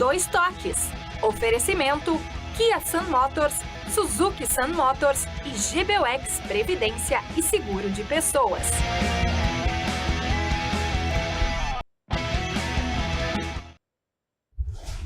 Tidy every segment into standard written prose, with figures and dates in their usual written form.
Dois Toques. Oferecimento Kia Sun Motors, Suzuki Sun Motors e GBUX Previdência e Seguro de Pessoas.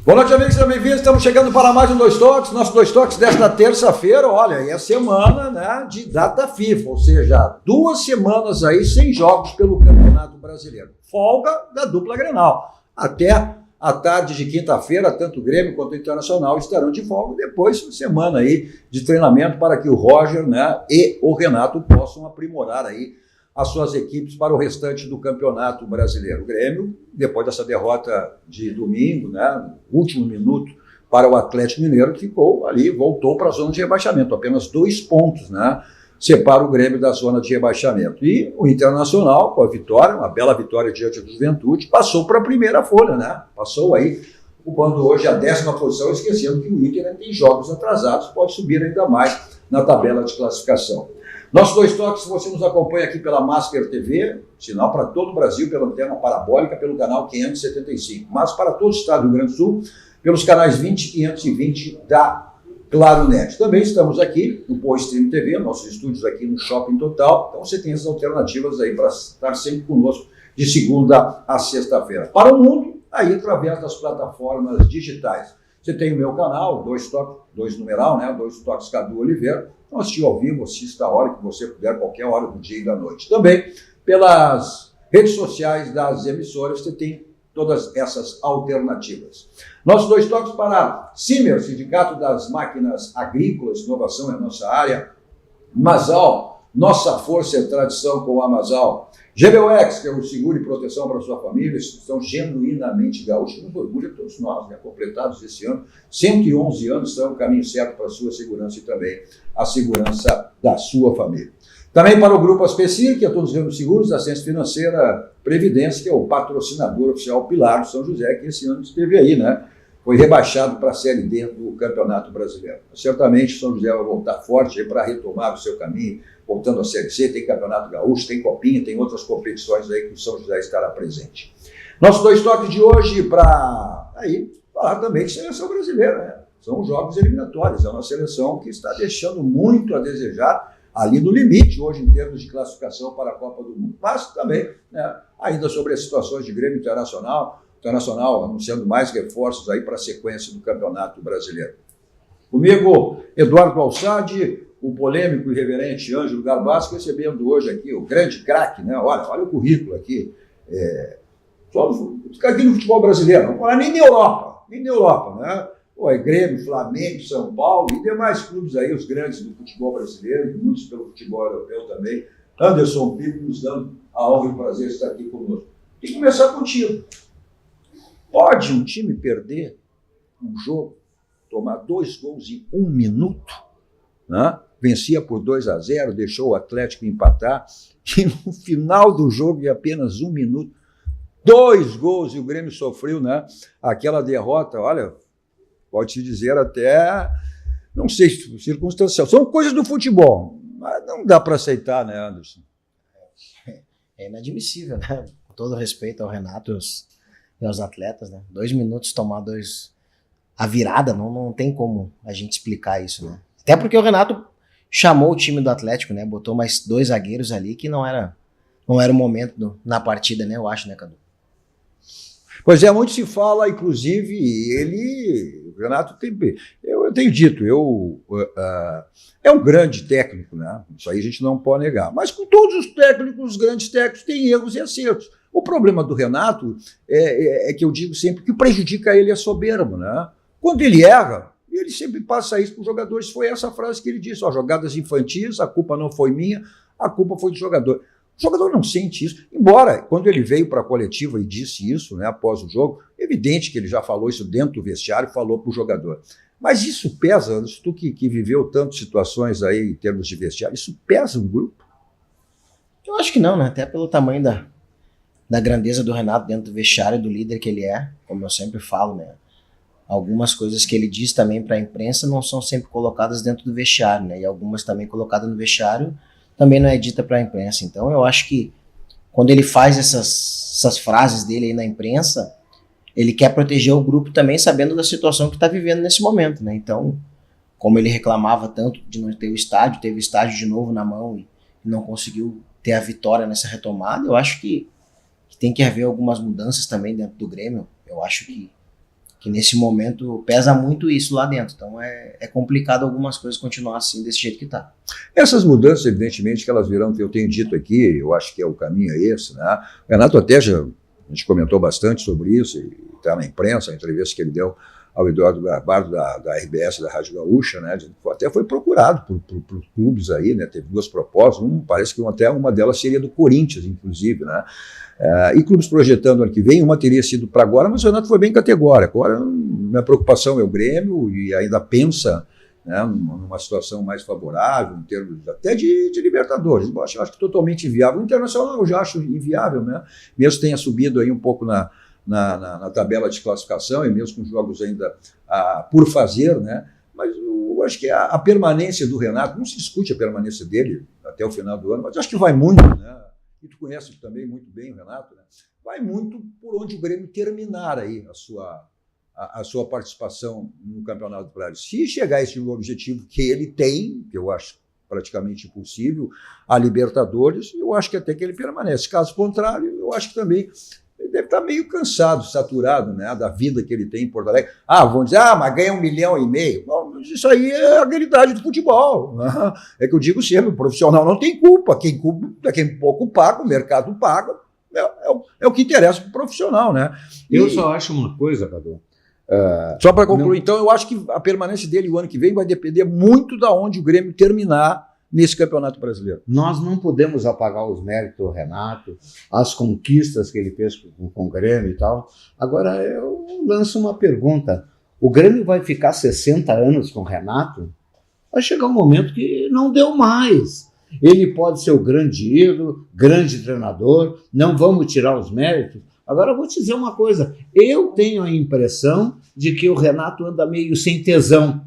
Boa noite, amigos e bem-vindos. Estamos chegando para mais um Dois Toques. Nosso Dois Toques desta terça-feira, olha, é semana, né, de data FIFA, ou seja, 2 semanas aí sem jogos pelo Campeonato Brasileiro. Folga da dupla Grenal. Até a tarde de quinta-feira, tanto o Grêmio quanto o Internacional estarão de folga. Depois, semana aí de treinamento para que o Roger, né, e o Renato possam aprimorar aí as suas equipes para o restante do Campeonato Brasileiro. O Grêmio, depois dessa derrota de domingo, né, último minuto para o Atlético Mineiro, ficou ali, voltou para a zona de rebaixamento. Apenas 2 pontos, né, separa o Grêmio da zona de rebaixamento. E o Internacional, com a vitória, uma bela vitória diante do Juventude, passou para a primeira folha, né? Passou aí, ocupando hoje a 10ª posição, esquecendo que o Inter tem jogos atrasados, pode subir ainda mais na tabela de classificação. Nossos Dois Toques, se você nos acompanha aqui pela Masker TV, sinal para todo o Brasil, pela antena parabólica, pelo canal 575, mas para todo o estado do Rio Grande do Sul, pelos canais 20 e 520 da Claro Net. Também estamos aqui no Poa Stream TV, nossos estúdios aqui no Shopping Total, então você tem essas alternativas aí para estar sempre conosco de segunda a sexta-feira. Para o mundo, aí através das plataformas digitais. Você tem o meu canal, Dois Toques, 2 numeral, né? Dois Toques Cadu Oliveira. Então, assistir ao vivo, assista a hora que você puder, qualquer hora do dia e da noite. Também, pelas redes sociais das emissoras, você tem todas essas alternativas. Nossos Dois Toques para Simer, Sindicato das Máquinas Agrícolas, inovação é a nossa área. Masal, nossa força e tradição com a Masal. GBUX, que é o seguro e proteção para a sua família, instituição genuinamente gaúcha, nos orgulha todos nós, né? Completados esse ano, 111 anos, são o caminho certo para a sua segurança e também a segurança da sua família. Também para o Grupo Aspeci, que é todos os ramos seguros, Assistência Financeira, Previdência, que é o patrocinador oficial Pilar do São José, que esse ano esteve aí, né? Foi rebaixado para a Série D do Campeonato Brasileiro. Certamente o São José vai voltar forte para retomar o seu caminho, voltando à Série C, tem Campeonato Gaúcho, tem Copinha, tem outras competições aí que o São José estará presente. Nossos Dois Toques de hoje para aí falar também de seleção brasileira, né? São jogos eliminatórios, é uma seleção que está deixando muito a desejar ali no limite hoje em termos de classificação para a Copa do Mundo. Mas também, né, ainda sobre as situações de Grêmio Internacional anunciando mais reforços aí para a sequência do Campeonato Brasileiro. Comigo, Eduardo Alçade, o polêmico e irreverente Ângelo Garbasco, recebendo hoje aqui o grande craque, né? Olha o currículo aqui, só aqui no futebol brasileiro, não falar nem na Europa, né? Pô, é Grêmio, Flamengo, São Paulo e demais clubes aí, os grandes do futebol brasileiro, e muitos pelo futebol europeu também. Anderson Pico nos dando a honra e o prazer de estar aqui conosco. Tem que começar contigo. Pode um time perder um jogo, tomar 2 gols em 1 minuto, né? Vencia por 2-0, deixou o Atlético empatar, e no final do jogo, em apenas 1 minuto, 2 gols, e o Grêmio sofreu, né, aquela derrota, olha, pode-se dizer até, não sei, circunstancial. São coisas do futebol, mas não dá para aceitar, né, Anderson? É inadmissível, né? Com todo respeito ao Renato e aos atletas, né? 2 minutos tomar a virada, não tem como a gente explicar isso, né? Até porque o Renato chamou o time do Atlético, né? Botou mais 2 zagueiros ali que não era o momento na partida, né? Eu acho, né, Cadu? Pois é, muito se fala, inclusive, o Renato eu tenho dito, é um grande técnico, né? Isso aí a gente não pode negar. Mas com todos os técnicos, os grandes técnicos têm erros e acertos. O problema do Renato é que eu digo sempre que prejudica ele é soberbo, né? Quando ele erra, ele sempre passa isso para os jogadores. Foi essa frase que ele disse, jogadas infantis, a culpa não foi minha, a culpa foi do jogador. O jogador não sente isso, embora quando ele veio para a coletiva e disse isso, né, após o jogo, é evidente que ele já falou isso dentro do vestiário e falou para o jogador. Mas isso pesa, tu que viveu tantas situações aí em termos de vestiário, isso pesa no grupo? Eu acho que não, né? Até pelo tamanho da grandeza do Renato dentro do vestiário, do líder que ele é, como eu sempre falo, né? Algumas coisas que ele diz também para a imprensa não são sempre colocadas dentro do vestiário, né? E algumas também colocadas no vestiário também não é dita para a imprensa. Então eu acho que quando ele faz essas frases dele aí na imprensa, ele quer proteger o grupo também, sabendo da situação que está vivendo nesse momento, né? Então, como ele reclamava tanto de não ter o estádio, teve o estádio de novo na mão e não conseguiu ter a vitória nessa retomada, eu acho que tem que haver algumas mudanças também dentro do Grêmio. Eu acho que nesse momento pesa muito isso lá dentro. Então é complicado algumas coisas continuar assim, desse jeito que está. Essas mudanças, evidentemente, que elas virão, eu tenho dito aqui, eu acho que o caminho é esse, né? O Renato até a gente comentou bastante sobre isso, e está na imprensa, a entrevista que ele deu ao Eduardo Garbardo da RBS, da Rádio Gaúcha, né? Até foi procurado por clubes aí, né? Teve 2 propostas, parece que até uma delas seria do Corinthians, inclusive, né? E clubes projetando ano que vem, uma teria sido para agora, mas o Renato foi bem categórico. Agora, minha preocupação é o Grêmio, e ainda pensa, né, numa situação mais favorável, em termos até de Libertadores. Eu acho que totalmente inviável. O Internacional eu já acho inviável, né? Mesmo tenha subido aí um pouco na tabela de classificação, e mesmo com jogos ainda por fazer, né? Mas eu acho que a permanência do Renato, não se discute a permanência dele até o final do ano, mas eu acho que vai muito, né? E tu conhece também muito bem o Renato, né? Vai muito por onde o Grêmio terminar aí a sua participação no Campeonato Brasileiro. Se chegar a esse objetivo que ele tem, que eu acho praticamente impossível, a Libertadores, eu acho que até que ele permanece. Caso contrário, eu acho que também ele deve estar meio cansado, saturado, né, da vida que ele tem em Porto Alegre. Vão dizer, mas ganha 1,5 milhão. Bom, isso aí é a realidade do futebol, né? É que eu digo sempre, o profissional não tem culpa. Quem pouco paga, o mercado paga, é o que interessa para o profissional, né? Eu só acho uma coisa, Cadu. Só para concluir, então, eu acho que a permanência dele o ano que vem vai depender muito de onde o Grêmio terminar nesse Campeonato Brasileiro. Nós não podemos apagar os méritos do Renato, as conquistas que ele fez com o Grêmio e tal. Agora, eu lanço uma pergunta. O Grêmio vai ficar 60 anos com o Renato? Vai chegar um momento que não deu mais. Ele pode ser o grande ídolo, grande treinador, não vamos tirar os méritos. Agora, eu vou te dizer uma coisa. Eu tenho a impressão de que o Renato anda meio sem tesão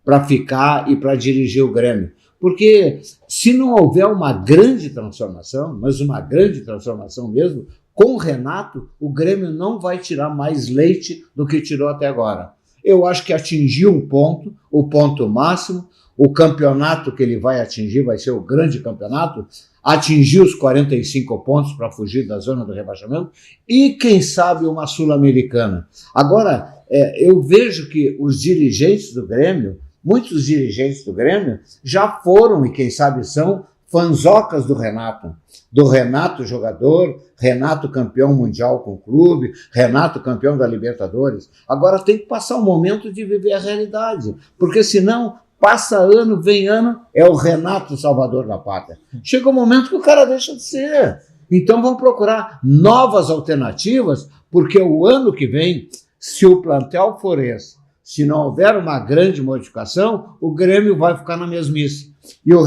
para ficar e para dirigir o Grêmio. Porque se não houver uma grande transformação, mas uma grande transformação mesmo, com o Renato, o Grêmio não vai tirar mais leite do que tirou até agora. Eu acho que atingiu um ponto, o ponto máximo, o campeonato que ele vai atingir vai ser o grande campeonato, atingir os 45 pontos para fugir da zona do rebaixamento e, quem sabe, uma Sul-Americana. Agora, eu vejo que os dirigentes do Grêmio, muitos dirigentes do Grêmio já foram, e quem sabe são, fanzocas do Renato jogador, Renato campeão mundial com o clube, Renato campeão da Libertadores. Agora tem que passar o momento de viver a realidade, porque senão passa ano, vem ano, é o Renato salvador da pátria. Chega um momento que o cara deixa de ser. Então vão procurar novas alternativas, porque o ano que vem, se o plantel for esse, se não houver uma grande modificação, o Grêmio vai ficar na mesmice. E o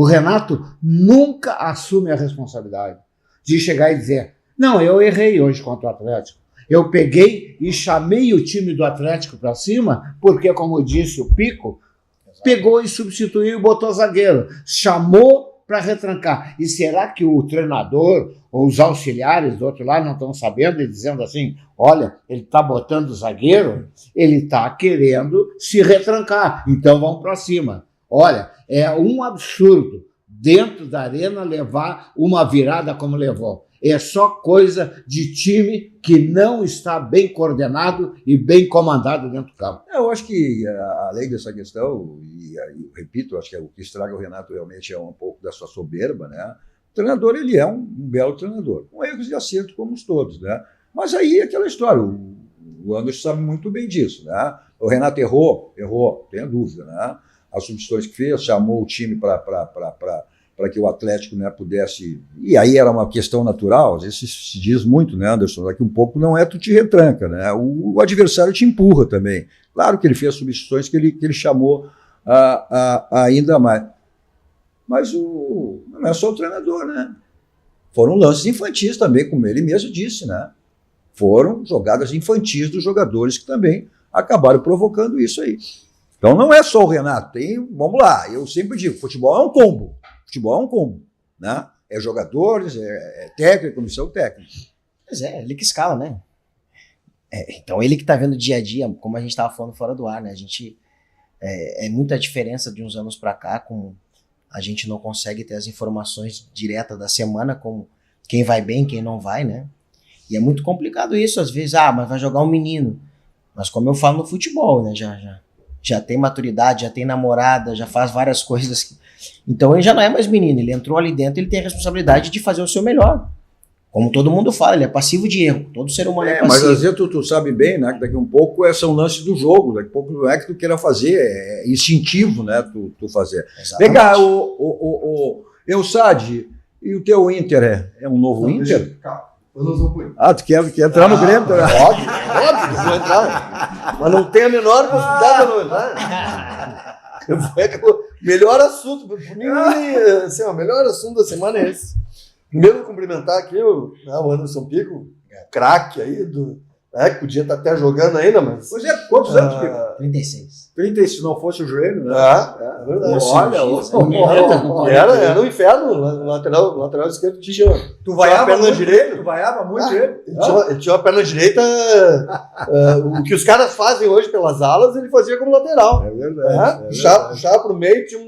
Renato nunca assume a responsabilidade de chegar e dizer, não, eu errei hoje contra o Atlético. Eu peguei e chamei o time do Atlético para cima, porque, como disse o Pico, pegou e substituiu e botou zagueiro. Chamou para retrancar. E será que o treinador ou os auxiliares do outro lado não estão sabendo e dizendo assim, olha, ele está botando zagueiro, ele está querendo se retrancar, então vamos para cima. Olha, é um absurdo dentro da arena levar uma virada como levou. É só coisa de time que não está bem coordenado e bem comandado dentro do campo. Eu acho que, além dessa questão, e eu repito, acho que o que estraga o Renato realmente é um pouco da sua soberba, né? O treinador, ele é um belo treinador, com erros de acerto como os todos, né? Mas aí é aquela história, o Anderson sabe muito bem disso, né? O Renato errou, tenho dúvida, né? As substituições que fez, chamou o time para que o Atlético, né, pudesse... E aí era uma questão natural, às vezes se diz muito, né, Anderson, daqui um pouco não é tu te retranca, né? O adversário te empurra também. Claro que ele fez substituições que ele chamou ainda mais. Mas não é só o treinador, né? Foram lances infantis também, como ele mesmo disse, né? Foram jogadas infantis dos jogadores que também acabaram provocando isso aí. Então não é só o Renato, vamos lá, eu sempre digo, futebol é um combo, né? É jogadores, é técnico, comissão técnica. Pois é, ele que escala, né? Então ele que tá vendo o dia a dia, como a gente tava falando fora do ar, né? A gente... É muita diferença de uns anos para cá, com a gente não consegue ter as informações diretas da semana, como quem vai bem, quem não vai, né? E é muito complicado isso, às vezes, mas vai jogar um menino. Mas como eu falo no futebol, né? Já tem maturidade, já tem namorada, já faz várias coisas. Então ele já não é mais menino, ele entrou ali dentro, ele tem a responsabilidade de fazer o seu melhor. Como todo mundo fala, ele é passivo de erro. Todo ser humano é passivo. Mas às vezes tu sabe bem, né, que daqui a um pouco são lances do jogo, daqui a pouco não é que tu queira fazer, é instintivo, né, tu fazer. Exatamente. Vem cá, Eusad, e o teu Inter é um novo Inter? Calma, eu não sou por isso. Tu quer entrar no Grêmio? Óbvio, eu vou entrar. Mas não tem a menor possibilidade de eu não entrar. Melhor assunto, por mim, assim, o melhor assunto da semana é esse. Primeiro, cumprimentar aqui o Anderson Pico, craque aí, que podia estar até jogando ainda, mas... Pois é, quantos anos, Pico? 36. 30, se não fosse o joelho, né? É verdade. Olha, Era um inferno, lateral esquerdo tinha tu vaiava a perna muito direita. ele, tu vaiava muito ele. Ele tinha uma perna direita, o que os caras fazem hoje pelas alas, ele fazia como lateral. É verdade. Puxava pro meio, tinha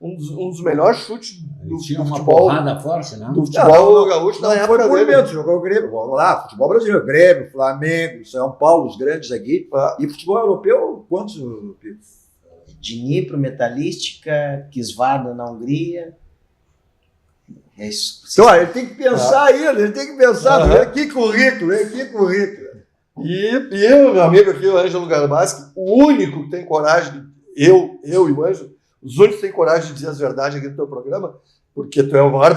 um dos melhores chutes do Tinha uma futebol, porrada forte, né? do futebol gaúcho Não na foi época por dele. medo, jogou o Grêmio. Vamos lá, futebol brasileiro, Grêmio, Flamengo, São Paulo, os grandes aqui. E futebol europeu, quantos, Pico? Dnipro, Metalística, Kisvarda na Hungria. É isso. Então, ele tem que pensar ainda, ele tem que pensar. Que currículo, hein? Que currículo. E o meu amigo aqui, o Ângelo Garbaschi, o único que tem coragem, eu e o Ângelo, os únicos que têm coragem de dizer as verdades aqui no teu programa, porque tu é o maior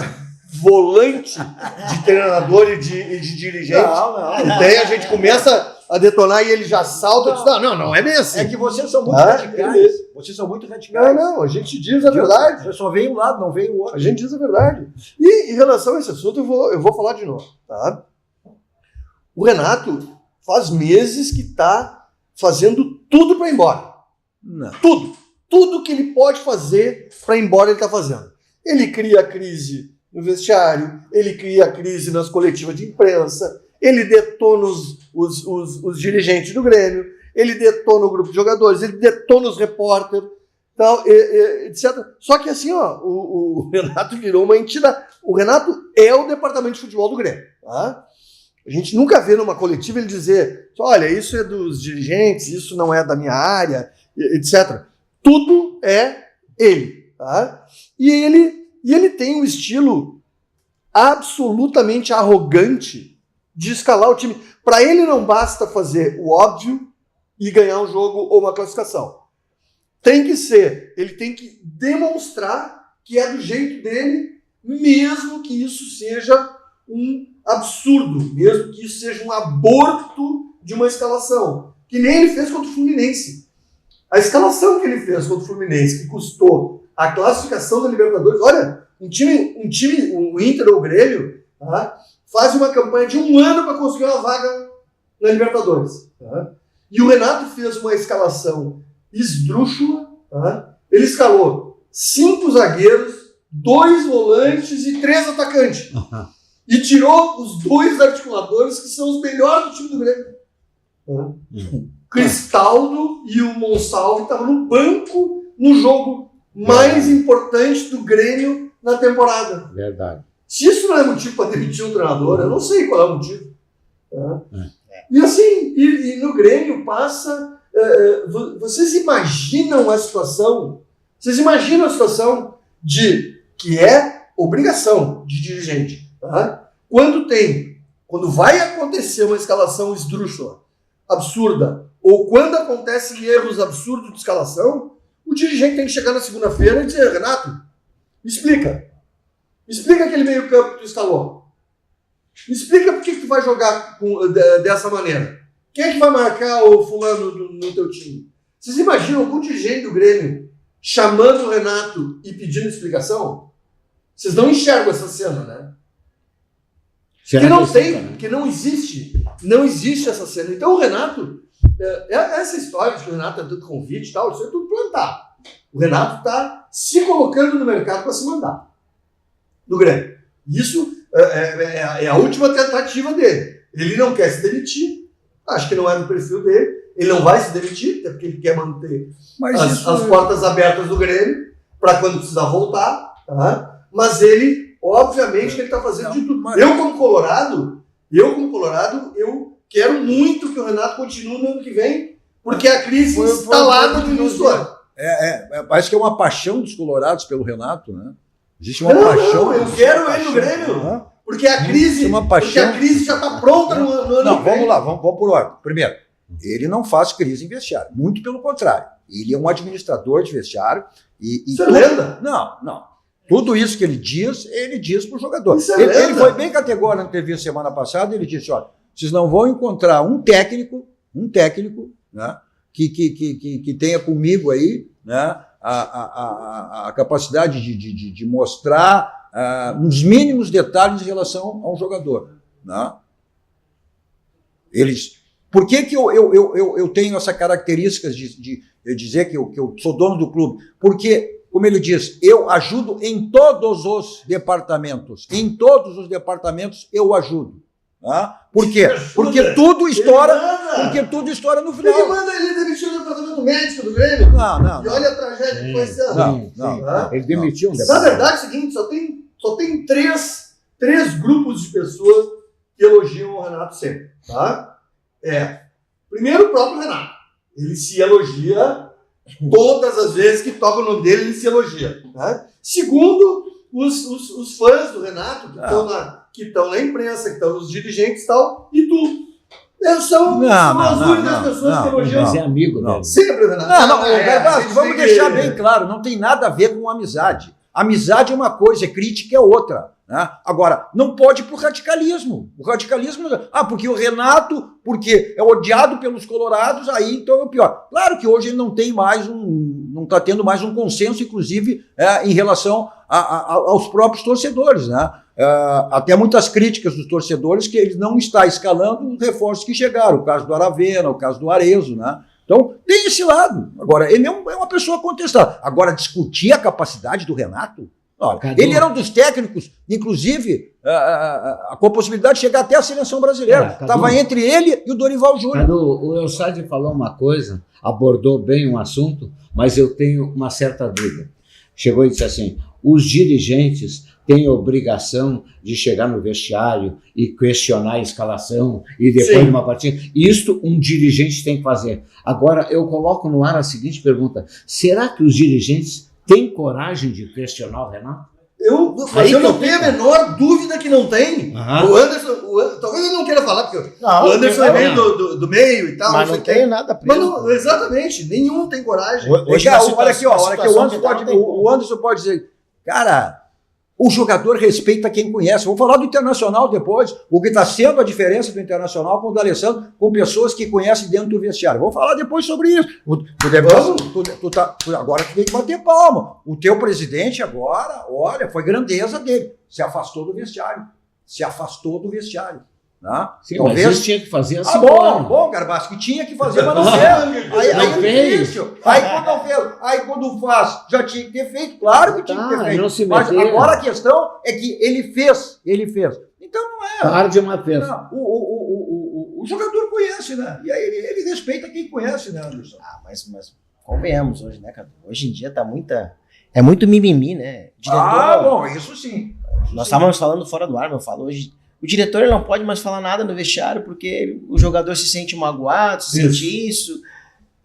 volante de treinador e de dirigente. Não. E daí a gente começa a detonar e ele já salta e diz, não é bem assim. É que vocês são muito radicais. Vocês são muito radicais. Não, a gente diz a verdade. Você só vem um lado, não vem o outro. A gente diz a verdade. E em relação a esse assunto, eu vou falar de novo, tá? O Renato faz meses que está fazendo tudo para ir embora. Não. Tudo que ele pode fazer para ir embora, ele está fazendo. Ele cria a crise no vestiário, ele cria a crise nas coletivas de imprensa, ele detona os dirigentes do Grêmio, ele detona o grupo de jogadores, ele detona os repórteres, tal, etc. Só que assim, o Renato virou uma entidade. O Renato é o departamento de futebol do Grêmio. Tá? A gente nunca vê numa coletiva ele dizer, olha, isso é dos dirigentes, isso não é da minha área, etc. Tudo é ele. Tá? E ele tem um estilo absolutamente arrogante de escalar o time. Para ele não basta fazer o óbvio e ganhar um jogo ou uma classificação. Ele tem que demonstrar que é do jeito dele, mesmo que isso seja um absurdo, mesmo que isso seja um aborto de uma escalação, que nem ele fez contra o Fluminense. A escalação que ele fez contra o Fluminense, que custou a classificação da Libertadores, olha, o Inter ou o Grêmio, tá, faz uma campanha de 1 ano para conseguir uma vaga na Libertadores. Tá? E o Renato fez uma escalação esdrúxula, tá? Ele escalou 5 zagueiros, 2 volantes e 3 atacantes. E tirou os 2 articuladores que são os melhores do time do Grêmio. Tá? Cristaldo e o Monsalve estavam no banco no jogo mais importante do Grêmio na temporada. Verdade. Se isso não é motivo para demitir um treinador, eu não sei qual é o motivo. Tá? E assim, e no Grêmio passa... vocês imaginam a situação? Vocês imaginam a situação de que é obrigação de dirigente. Tá? Quando vai acontecer uma escalação esdrúxula, absurda, ou quando acontecem erros absurdos de escalação, o dirigente tem que chegar na segunda-feira e dizer, Renato, me explica aquele meio campo que tu escalou. Me explica por que tu vai jogar dessa maneira. Quem é que vai marcar o fulano no teu time? Vocês imaginam algum dirigente do Grêmio chamando o Renato e pedindo explicação? Vocês não enxergam essa cena, né? Que não existe essa cena. Então o Renato, essa história de que o Renato é tudo convite e tal, isso é tudo plantado. O Renato está se colocando no mercado para se mandar do Grêmio. Isso é a última tentativa dele. Ele não quer se demitir. Acho que não é do perfil dele. Ele não vai se demitir, até porque ele quer manter as portas abertas do Grêmio para quando precisar voltar. Tá? Mas ele, obviamente, que ele está fazendo de tudo. Eu, como Colorado, eu quero muito que o Renato continue no ano que vem, porque a crise instalada no início do ano. Parece que é uma paixão dos colorados pelo Renato, né? Existe uma paixão. Eu quero ele no Grêmio. Porque a crise, já está pronta no ano que vem. Vamos lá, vamos por ordem. Primeiro, ele não faz crise em vestiário. Muito pelo contrário. Ele é um administrador de vestiário. Isso é lenda? Não. Tudo isso que ele diz para o jogador. Isso é lenda. Ele foi bem categórico na entrevista semana passada. Ele disse, olha, vocês não vão encontrar um técnico, né, que tenha comigo aí, né, a capacidade de mostrar nos mínimos detalhes em relação ao jogador. Né? Por que eu tenho essa característica de dizer que eu sou dono do clube? Porque, como ele diz, eu ajudo em todos os departamentos. Em todos os departamentos eu ajudo. Tá? Por quê? Porque tudo estoura no final. Ele manda ele demitir o departamento médico do Grêmio. Não. E olha a tragédia que foi esse ano. Não. Ele demitiu um Na verdade é o seguinte, só tem três grupos de pessoas que elogiam o Renato sempre. Tá? Primeiro, o próprio Renato. Ele se elogia todas as vezes que toca o nome dele, ele se elogia. Tá? Segundo, os fãs do Renato, que estão na imprensa, que estão nos dirigentes e tal, e tu. São as únicas pessoas que elogiam. Mas é amigo, né? Sempre, Renato. Vamos deixar bem claro, não tem nada a ver com amizade. Amizade é uma coisa, crítica é outra. Né? Agora, não pode ir para o radicalismo. O radicalismo, porque o Renato, porque é odiado pelos colorados, aí então é o pior. Claro que hoje ele não tem mais não está tendo mais um consenso, inclusive, em relação aos próprios torcedores, né? Até muitas críticas dos torcedores que ele não está escalando os reforços que chegaram, o caso do Aravena, o caso do Arezzo, né? Então, tem esse lado. Agora, ele é uma pessoa contestada. Agora, discutir a capacidade do Renato? Olha, ele era um dos técnicos, inclusive, com a possibilidade de chegar até a seleção brasileira. Estava entre ele e o Dorival Júnior. O Eustáquio falou uma coisa, abordou bem um assunto, mas eu tenho uma certa dúvida. Chegou e disse assim, os dirigentes têm a obrigação de chegar no vestiário e questionar a escalação e depois de uma partida. Isto um dirigente tem que fazer. Agora, eu coloco no ar a seguinte pergunta. Será que os dirigentes têm coragem de questionar o Renato? Eu não tenho a menor dúvida que não tem. O Anderson, talvez eu não queira falar, porque o Anderson é meio do meio e tal. Mas não tem nada preso. Exatamente, nenhum tem coragem. Hoje, olha aqui, o Anderson pode dizer, cara, o jogador respeita quem conhece. Vou falar do Internacional depois, o que está sendo a diferença do Internacional com o D'Alessandro, com pessoas que conhecem dentro do vestiário. Vou falar depois sobre isso. Agora tu tem que bater palma. O teu presidente agora, olha, foi grandeza dele. Se afastou do vestiário. Né? Sim, talvez mas isso tinha que fazer assim. Bom, Garbassi, que tinha que fazer, mas não fez. Aí é difícil. Aí quando faz, já tinha que ter feito. Claro que tinha que ter feito. Não se mas agora a questão é que ele fez. Então não é. Tarde uma vez. O jogador conhece, né? E aí ele respeita quem conhece, né, Anderson? Mas convenhamos hoje, né, cara? Hoje em dia é muito mimimi, né? Bom, isso sim. Nós estávamos falando fora do ar, eu falo hoje. O diretor ele não pode mais falar nada no vestiário porque o jogador se sente magoado, se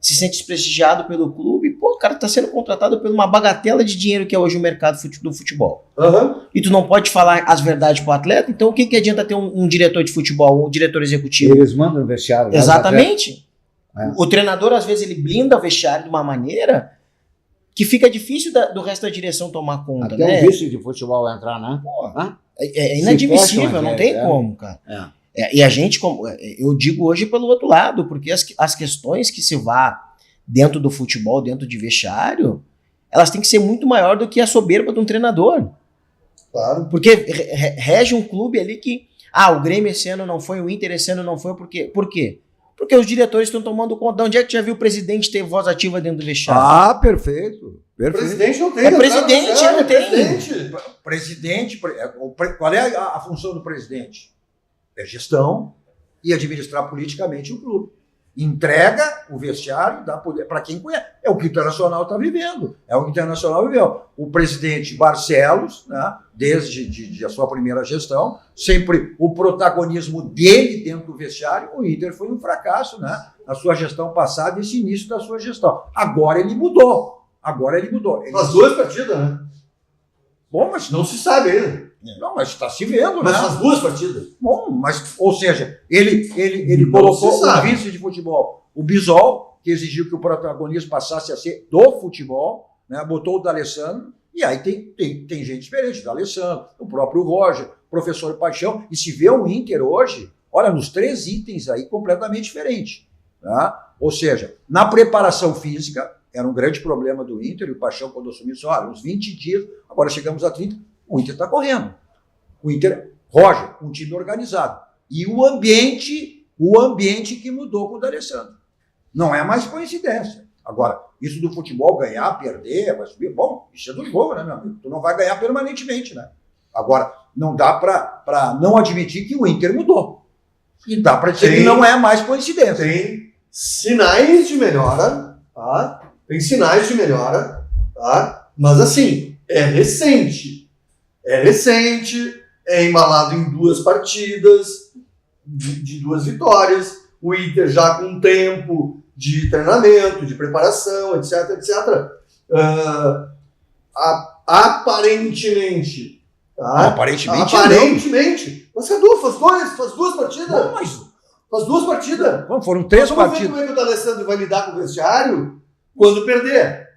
sente desprestigiado pelo clube. Pô, o cara tá sendo contratado por uma bagatela de dinheiro que é hoje o mercado do futebol. E tu não pode falar as verdades pro atleta, então o que adianta ter um diretor de futebol, um diretor executivo? Eles mandam no vestiário. Exatamente. O treinador, às vezes, ele blinda o vestiário de uma maneira que fica difícil do resto da direção tomar conta, até né? o vice de futebol entrar, né? Pô, é inadmissível, não tem como, cara. E a gente, eu digo hoje pelo outro lado, porque as questões que se vá dentro do futebol, dentro de vestiário, elas têm que ser muito maior do que a soberba de um treinador. Claro. Porque rege um clube ali que, o Grêmio esse ano não foi, o Inter esse ano não foi, por quê? Porque os diretores estão tomando conta. Onde é que já viu o presidente ter voz ativa dentro do vestiário? Perfeito. O presidente não tem. Presidente não tem. Presidente, qual é a função do presidente? É gestão, e administrar politicamente o clube. Entrega o vestiário, dá poder para quem conhece. É o que o Internacional está vivendo. É o que o Internacional viveu. O presidente Barcelos, né, desde a sua primeira gestão, sempre o protagonismo dele dentro do vestiário, o Inter foi um fracasso, né, na sua gestão passada, esse início da sua gestão. Agora ele mudou. Faz 2 partidas, né? Bom, mas Não se sabe ainda. não, mas está se vendo, Mas né? faz 2 partidas. Bom, mas, ou seja, ele Não colocou se o sabe. vice de futebol, o Bisol, que exigiu que o protagonismo passasse a ser do futebol, né? Botou o D'Alessandro, e aí tem gente diferente, D'Alessandro, o próprio Roger, o professor Paixão, e se vê o Inter hoje, olha, nos 3 itens aí completamente diferente. Tá? Ou seja, na preparação física, era um grande problema do Inter, e o Paixão, quando assumiu, disse, olha, uns 20 dias, agora chegamos a 30, o Inter está correndo. O Inter, Roger, um time organizado. E o ambiente que mudou com o D'Alessandro. Não é mais coincidência. Agora, isso do futebol, ganhar, perder, vai subir, bom, isso é do jogo, né, meu amigo? Tu não vai ganhar permanentemente, né? Agora, não dá para não admitir que o Inter mudou. E dá para dizer que não é mais coincidência. Tem sinais de melhora, tá? Tem sinais de melhora, tá? Mas assim, é recente. É embalado em 2 partidas, de 2 vitórias. O Inter já com tempo de treinamento, de preparação, etc, etc. Aparentemente. Tá? Aparentemente. Mas Cadu, faz 2 partidas. Bom, mas Faz 2 partidas. bom, foram 3 Vamos ver partidas. como é que o D'Alessandro vai lidar com o vestiário quando perder.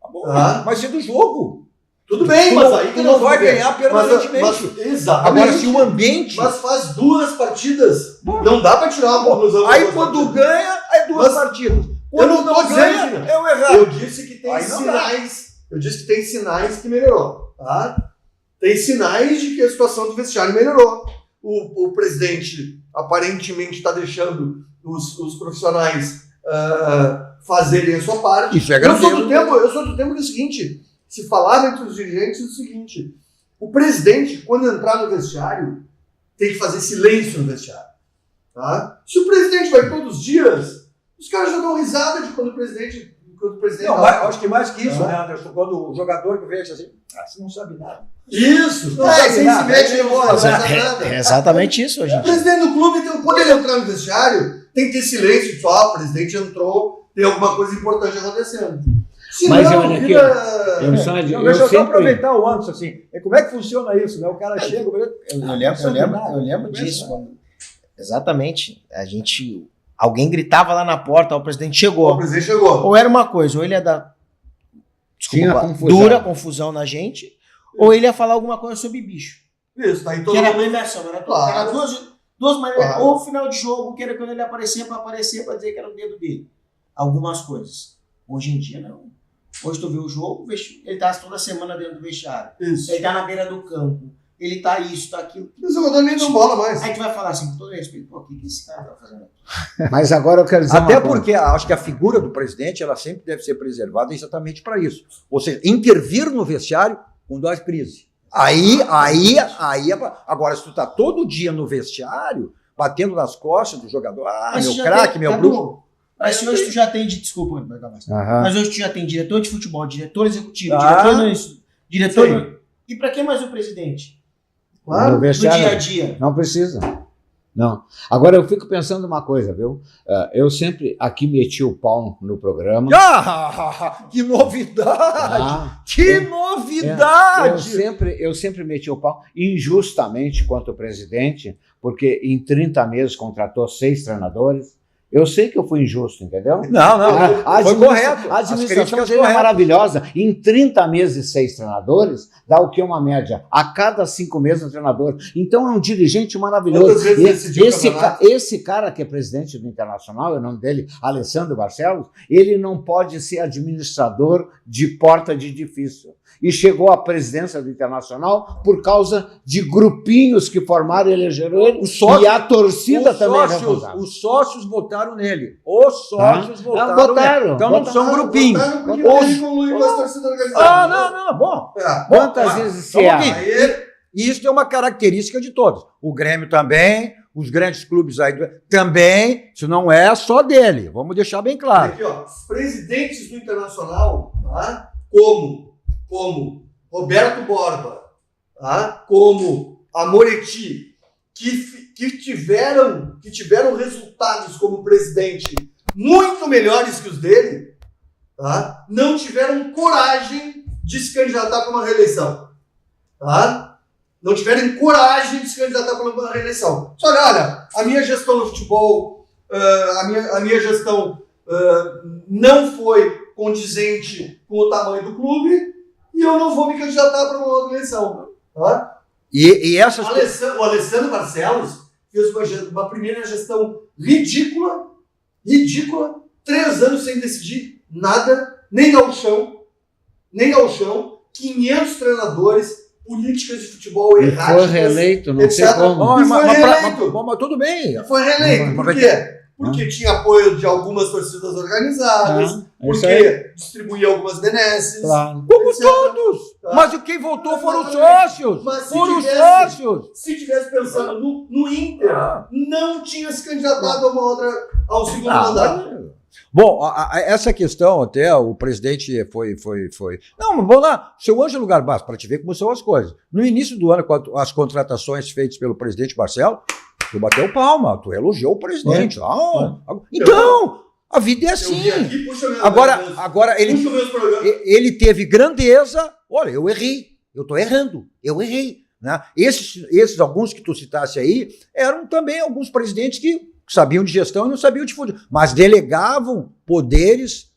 Tá bom, Ah. mas é do jogo. Tudo bem, Tu mas não- aí que tu não nós vai vamos ver. ganhar permanentemente. Exatamente. Agora, se o ambiente... Mas faz 2 partidas. Não dá pra tirar uma conclusão. Aí com 2 quando partidas. ganha, é 2 Mas partidas. eu Quando não tô não dizendo ganha, que não. é o errado. Eu disse que tem Aí não sinais. Eu disse que tem sinais que melhorou. Tá? Tem sinais de que a situação do vestiário melhorou. O presidente aparentemente está deixando os profissionais fazerem a sua parte. Isso é Eu grandeza. sou do tempo que é o seguinte: se falava entre os dirigentes o seguinte, o presidente, quando entrar no vestiário, tem que fazer silêncio no vestiário. Tá? Se o presidente vai todos os dias, os caras já dão risada de quando o presidente Não, tá- mas acho que mais que isso, né, Anderson? Quando o jogador que vê assim, você não sabe nada. Isso! Não sabe sem nada, se mete ele em bola, não sabe É nada. exatamente isso, O gente. presidente do clube, quando ele entrar no vestiário, tem que ter silêncio, só o presidente entrou, tem alguma coisa importante acontecendo. Mas Senão, olha aqui, vira- Eu só, Não, eu deixa eu só sempre... aproveitar o Anderson, assim. Como é que funciona isso, né? O cara chega... Eu lembro disso. Exatamente. Alguém gritava lá na porta, o presidente O chegou. presidente chegou. Ou era uma coisa, ou ele ia dar Tinha confusão. dura confusão na gente, ou ele ia falar alguma coisa sobre bicho. Isso, tá em todo Que era a mundo. premiação, era Claro. duas maneiras. Claro. Ou final de jogo, que era quando ele aparecia para dizer que era o dedo dele. Algumas coisas. Hoje em dia, não. Hoje tu vê o jogo, ele tá toda semana dentro do vestiário. Isso. Ele tá na beira do campo. Ele tá isso, tá aquilo. O jogador nem dá bola mais. Aí tu vai falar assim, com todo respeito, pô, o que esse cara tá fazendo aqui? Mas agora eu quero dizer Até uma coisa. porque acho que a figura do presidente ela sempre deve ser preservada exatamente para isso. Ou seja, intervir no vestiário quando há crise. Agora, se tu tá todo dia no vestiário, batendo nas costas do jogador, Mas meu tu já craque, tem- meu Cadu, bruxo. Mas se hoje tu já tem, desculpa, vai acabar. Aham. Mas hoje tu já tem diretor de futebol, diretor executivo, Ah, diretor. sim. E pra que mais o presidente? Claro. No No vestiário, dia a dia. não precisa. Não. Agora eu fico pensando uma coisa, viu? Eu sempre aqui meti o pau no programa. Ah, que novidade! Tá? Que novidade! Eu sempre meti o pau injustamente contra o presidente, porque em 30 meses contratou 6 treinadores. Eu sei que eu fui injusto, entendeu? Não, foi correto. A As administração críticas dele é corretas. maravilhosa. Em 30 meses, 6 treinadores, dá o que? Uma média. A cada 5 meses, um treinador. Então é um dirigente maravilhoso. Quantas vezes decidiu o campeonato? Esse cara que é presidente do Internacional, é o nome dele, Alessandro Barcelos, ele não pode ser administrador de porta de edifício. E chegou à presidência do Internacional por causa de grupinhos que formaram e elegeram ele. Os sócios- e a torcida também é responsável. Os sócios votaram nele. Os sócios votaram votaram. nele. Então não são Votaram, grupinhos. Votaram porque Os- ele concluiu com as torcidas organizadas. Não, bom. É. Quantas Bom, vezes só um se há? pouquinho. Aí E isso é uma característica de todos. O Grêmio também, os grandes clubes aí também, isso não é só dele, vamos deixar bem claro. Aqui, ó, os presidentes do Internacional, tá? como Roberto Borba, tá? Como Amoretti, que tiveram resultados como presidente muito melhores que os dele, tá? Não tiveram coragem de se candidatar para uma reeleição. Tá? Não tiveram coragem de se candidatar para uma reeleição. Só olha, a minha gestão no futebol, a minha gestão não foi condizente com o tamanho do clube e eu não vou me candidatar para uma outra eleição. Tá? E essas... O Alessandro Barcelos fez uma primeira gestão ridícula, 3 anos sem decidir nada, nem gauchão, 500 treinadores, políticas de futebol erradas. Foi reeleito, não sei como. Mas tudo bem. E foi reeleito. Por quê? Porque tinha apoio de algumas torcidas organizadas, porque distribuía algumas benesses. Claro. Como todos. Tá? Mas quem votou foram os sócios. Se tivesse pensando no Inter, não tinha se candidatado ao segundo mandato. Bom, essa questão até, o presidente foi... Não, mas vamos lá, seu Ângelo Garbassi, para te ver como são as coisas. No início do ano, as contratações feitas pelo presidente Marcelo, tu bateu palma, tu elogiou o presidente. Então, a vida é assim. Agora ele teve grandeza. Olha, eu errei, eu errei. Né? Esses alguns que tu citasse aí, eram também alguns presidentes que sabiam de gestão e não sabiam de futebol, mas delegavam poderes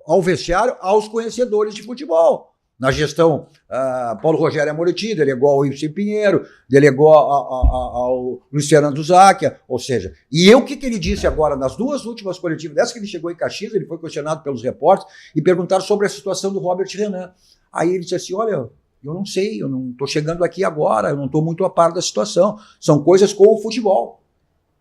ao vestiário aos conhecedores de futebol. Na gestão, Paulo Rogério Amoretti delegou ao Wilson Pinheiro, delegou ao Luiz Fernando Záquia, ou seja, e o que ele disse agora nas 2 últimas coletivas, dessa que ele chegou em Caxias, ele foi questionado pelos repórteres e perguntaram sobre a situação do Robert Renan. Aí ele disse assim, olha, eu não sei, eu não estou chegando aqui agora, eu não estou muito a par da situação, são coisas com o futebol.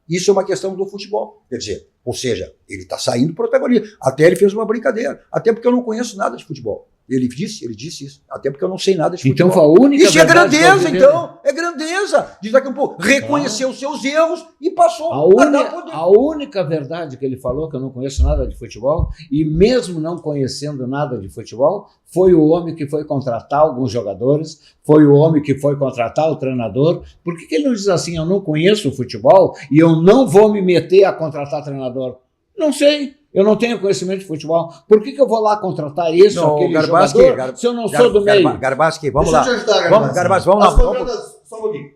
Isso é uma questão do futebol. Quer dizer, ou seja, ele está saindo protagonista. Até ele fez uma brincadeira. Até porque eu não conheço nada de futebol. Ele disse isso. Até porque eu não sei nada de futebol. Então foi a única Isso é grandeza, então. É grandeza. Diz daqui a pouco, reconheceu os seus erros e passou a dar poder. A única verdade que ele falou, que eu não conheço nada de futebol, e mesmo não conhecendo nada de futebol, foi o homem que foi contratar alguns jogadores, foi o homem que foi contratar o treinador. Por que ele não diz assim, eu não conheço o futebol e eu não vou me meter a contratar treinador? Não sei. Eu não tenho conhecimento de futebol. Por que eu vou lá contratar esse ou aquele jogador se eu não sou do meio? Garbassi, vamos lá. Deixa eu te ajudar, Garbassi, vamos lá. Só um pouquinho.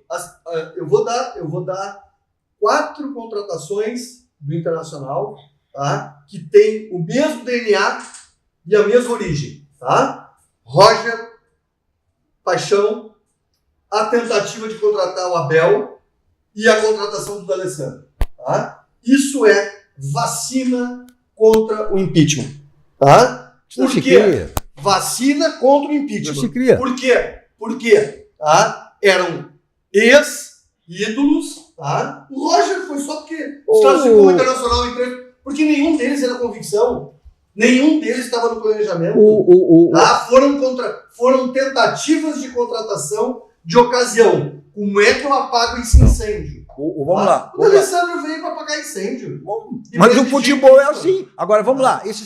Eu vou dar 4 contratações do Internacional, tá? Que tem o mesmo DNA e a mesma origem. Tá? Roger, Paixão, a tentativa de contratar o Abel e a contratação do D'Alessandro. Tá? Isso é vacina contra o impeachment. Tá? Por quê? Vacina contra o impeachment. Por quê? Porque eram ex-ídolos. Tá? O Roger foi só porque os classificou o Internacional em 3, porque nenhum deles era convicção. Nenhum deles estava no planejamento. Foram tentativas de contratação de ocasião. Como é que eu apago esse incêndio? Vamos lá. O Alessandro veio para apagar incêndio. Mas o futebol é assim. Agora, vamos lá. Essa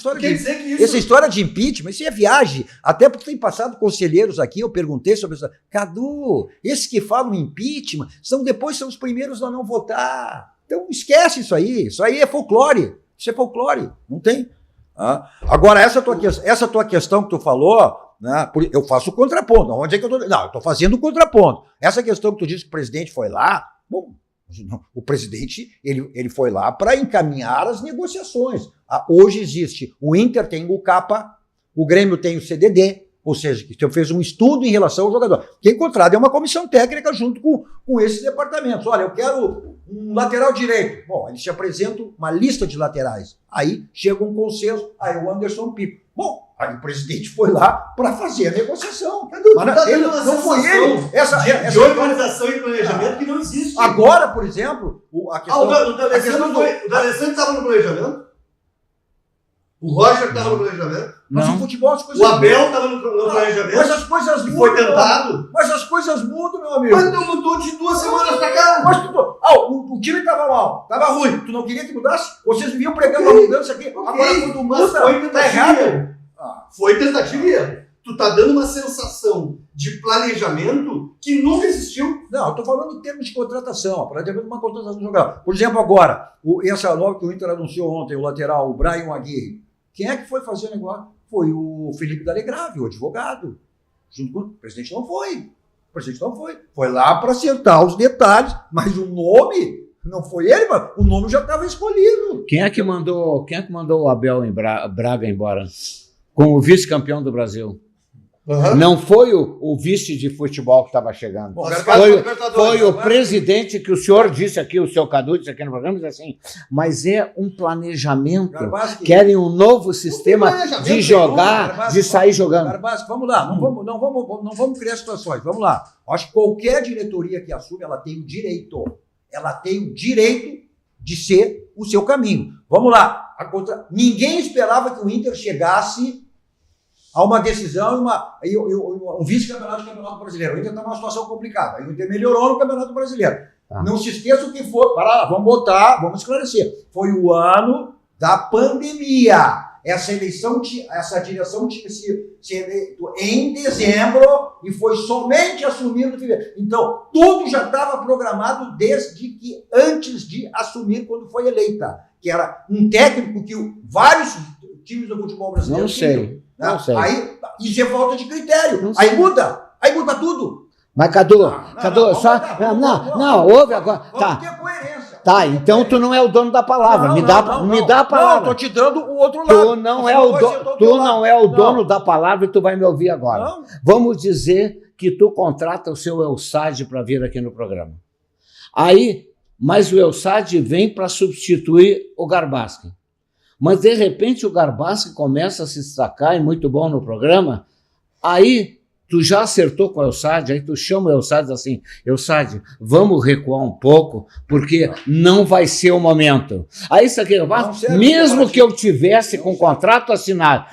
história de impeachment, isso é viagem. Até porque tem passado conselheiros aqui, eu perguntei sobre isso. Cadu, esses que falam impeachment, depois são os primeiros a não votar. Então, esquece isso aí. Isso aí é folclore. Isso é folclore. Não tem. Agora, essa tua questão que tu falou, né, eu faço o contraponto. Onde é que eu tô? Não, eu estou fazendo o contraponto. Essa questão que tu disse que o presidente foi lá, bom, o presidente ele foi lá para encaminhar as negociações. Hoje existe, o Inter tem o CAPA, o Grêmio tem o CDD, ou seja, que fez um estudo em relação ao jogador. Que é encontrado é uma comissão técnica junto com esses departamentos. Olha, eu quero um lateral direito. Bom, eles te apresentam uma lista de laterais. Aí chega um consenso, aí o Anderson Pipo. Bom, aí o presidente foi lá para fazer a negociação. Não foi ele. De organização e planejamento que não existe. Agora, por exemplo, a questão... O D'Alessandro estava no planejamento? O Roger estava no planejamento. Mas Não. o futebol, as coisas O Abel estava no planejamento. Mas as coisas E mudam. foi tentado. Mas as coisas mudam, meu amigo. Mas não mudou de 2 semanas pra cá. Mas o time estava mal, estava ruim. Tu não queria que mudasse? Vocês viviam pregando a mudança aqui. Agora, quando Mas muda, foi tá tentativa. errado. Foi tentativa e erro. Tu tá dando uma sensação de planejamento que nunca existiu. Não, eu tô falando em termos de contratação. Planejamento de uma contratação do jogador. Por exemplo, agora, essa nova que o Inter anunciou ontem, o lateral, o Brian Aguirre. Quem é que foi fazer o negócio? Foi o Felipe D'Alegrave, o advogado. Junto com o presidente não foi. O presidente não foi. Foi lá para acertar os detalhes, mas o nome não foi ele, mas o nome já estava escolhido. Quem é que mandou o Abel Braga embora? Com o vice-campeão do Brasil. Não foi o vice de futebol que estava chegando. Bom, Foi o presidente que o senhor disse aqui, o seu Cadu disse aqui no programa, disse assim, mas é um planejamento. Garbaschi, Querem um novo sistema planejamento de jogar, de sair jogando. Garbaschi, vamos lá, não vamos criar situações, vamos lá. Acho que qualquer diretoria que assume, ela tem o direito de ser o seu caminho. Vamos lá, ninguém esperava que o Inter chegasse a uma decisão e um vice-campeonato do Campeonato Brasileiro. O Inter está numa situação complicada. O Inter melhorou no Campeonato Brasileiro. Não se esqueça o que foi. Para lá, vamos esclarecer. Foi o ano da pandemia. Essa direção tinha se eleito em dezembro e foi somente assumido em fevereiro. Então, tudo já estava programado desde que antes de assumir, quando foi eleita. Que era um técnico que vários times do futebol brasileiro Não sei. Não sei. Aí, isso é falta de critério. Não Aí sei. muda tudo. Mas Cadu, ouve agora. Vamos ter coerência. Tá, então tu não é o dono da palavra. Me dá a palavra. Não, tô te dando o outro lado. Tu não é o dono da palavra e tu vai me ouvir agora. Não. Vamos dizer que tu contrata o seu Elsad para vir aqui no programa. Mas o Elsad vem para substituir o Garbaschi. Mas, de repente, o Garbaschi começa a se destacar, e muito bom no programa, aí tu já acertou com o Elsad, aí tu chama o Elsad e diz assim, Elsad, vamos recuar um pouco, porque não vai ser o momento. Aí isso aqui, mesmo que eu tivesse com o contrato assinado,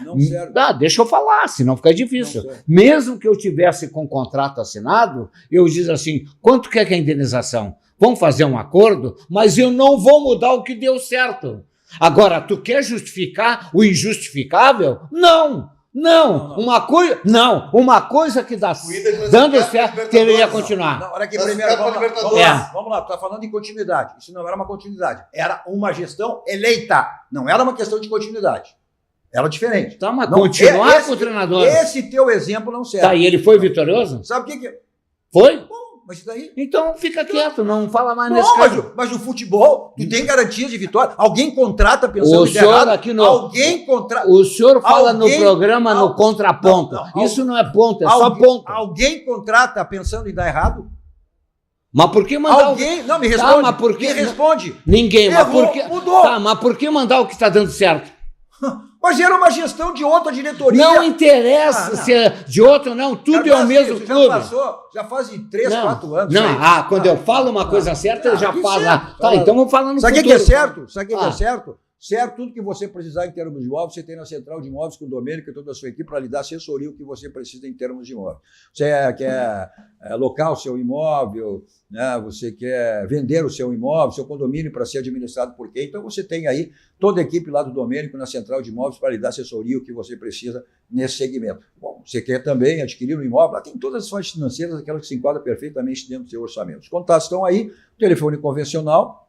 deixa eu falar, senão fica difícil. Mesmo que eu tivesse com o contrato assinado, eu diz assim, quanto que é a indenização? Vamos fazer um acordo, mas eu não vou mudar o que deu certo. Agora, tu quer justificar o injustificável? Não. Uma coisa que dá dando certo, deveria continuar. Não, olha aqui, primeiro, vamos lá, tu tá falando em continuidade. Isso não era uma continuidade, era uma gestão eleita, não era uma questão de continuidade. Era diferente. Tá, mas continuar com o treinador. Esse teu exemplo não serve. Tá, e ele foi vitorioso? Sabe o que? Foi? Mas isso daí... Então fica quieto, não fala mais nesse caso. Mas o futebol, tu tem garantia de vitória. Alguém contrata pensando em errado. O senhor fala no programa no contraponto. Isso não é ponto, é só ponto. Alguém contrata pensando em dar errado? Mas por que mandar alguém? Não, me responde. Tá, mas me responde. Ninguém. Errou, mas por que... mudou. Tá, mas por que mandar o que está dando certo? Mas era uma gestão de outra diretoria. Não interessa se é de outra ou não, tudo é o mesmo clube. Já faz 3, 4 anos. Quando eu falo uma coisa certa, ele já fala. Tá, então vamos falar no futuro. Sabe o que é certo? Sabe o que é certo? Certo, tudo que você precisar em termos de imóveis, você tem na Central de Imóveis com o Domênico e toda a sua equipe para lhe dar assessoria o que você precisa em termos de imóveis. Você quer alocar o seu imóvel, né? Você quer vender o seu imóvel, seu condomínio para ser administrado por quem? Então você tem aí toda a equipe lá do Domênico na Central de Imóveis para lhe dar assessoria o que você precisa nesse segmento. Bom, você quer também adquirir um imóvel, lá tem todas as faixas financeiras, aquelas que se enquadram perfeitamente dentro do seu orçamento. Os contatos estão aí, telefone convencional,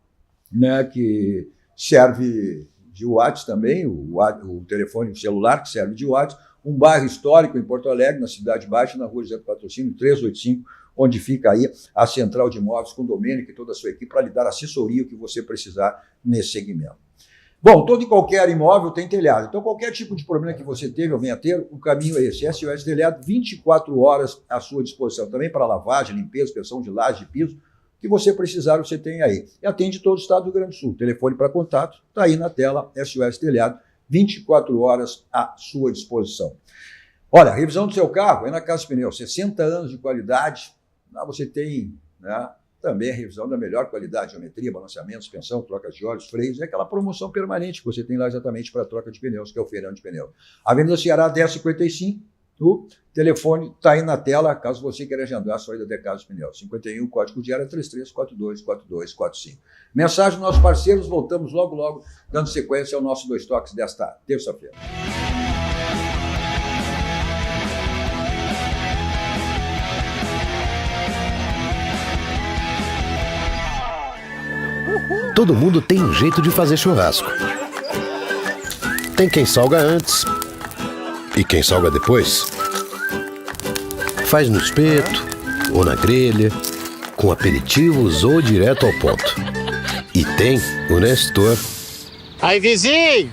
né, que serve de WhatsApp também, o telefone celular que serve de WhatsApp, um bairro histórico em Porto Alegre, na Cidade Baixa, na Rua José do Patrocínio, 385, onde fica aí a Central de Imóveis com o Domênico e toda a sua equipe para lhe dar assessoria o que você precisar nesse segmento. Bom, todo e qualquer imóvel tem telhado, então qualquer tipo de problema que você teve ou venha a ter, o caminho é esse, SOS Telhado, 24 horas à sua disposição, também para lavagem, limpeza, inspeção de laje, de piso, que você precisar, você tem aí. E atende todo o estado do Rio Grande do Sul. Telefone para contato, está aí na tela, SOS Telhado, 24 horas à sua disposição. Olha, a revisão do seu carro é na Casa Pneus, 60 anos de qualidade, lá você tem, né, também a revisão da melhor qualidade, geometria, balanceamento, suspensão, trocas de óleos, freios, é aquela promoção permanente que você tem lá exatamente para troca de pneus, que é o feirão de pneus. Avenida Ceará 1055, o telefone está aí na tela, caso você queira agendar a sua ida de Casa dos Pneus. 51, código de área 33424245. Mensagem dos nossos parceiros, voltamos logo, dando sequência ao nosso Dois Toques desta terça-feira. Todo mundo tem um jeito de fazer churrasco. Tem quem salga antes e quem salga depois. Faz no espeto ou na grelha, com aperitivos ou direto ao ponto. E tem o Nestor. Aí, vizinho!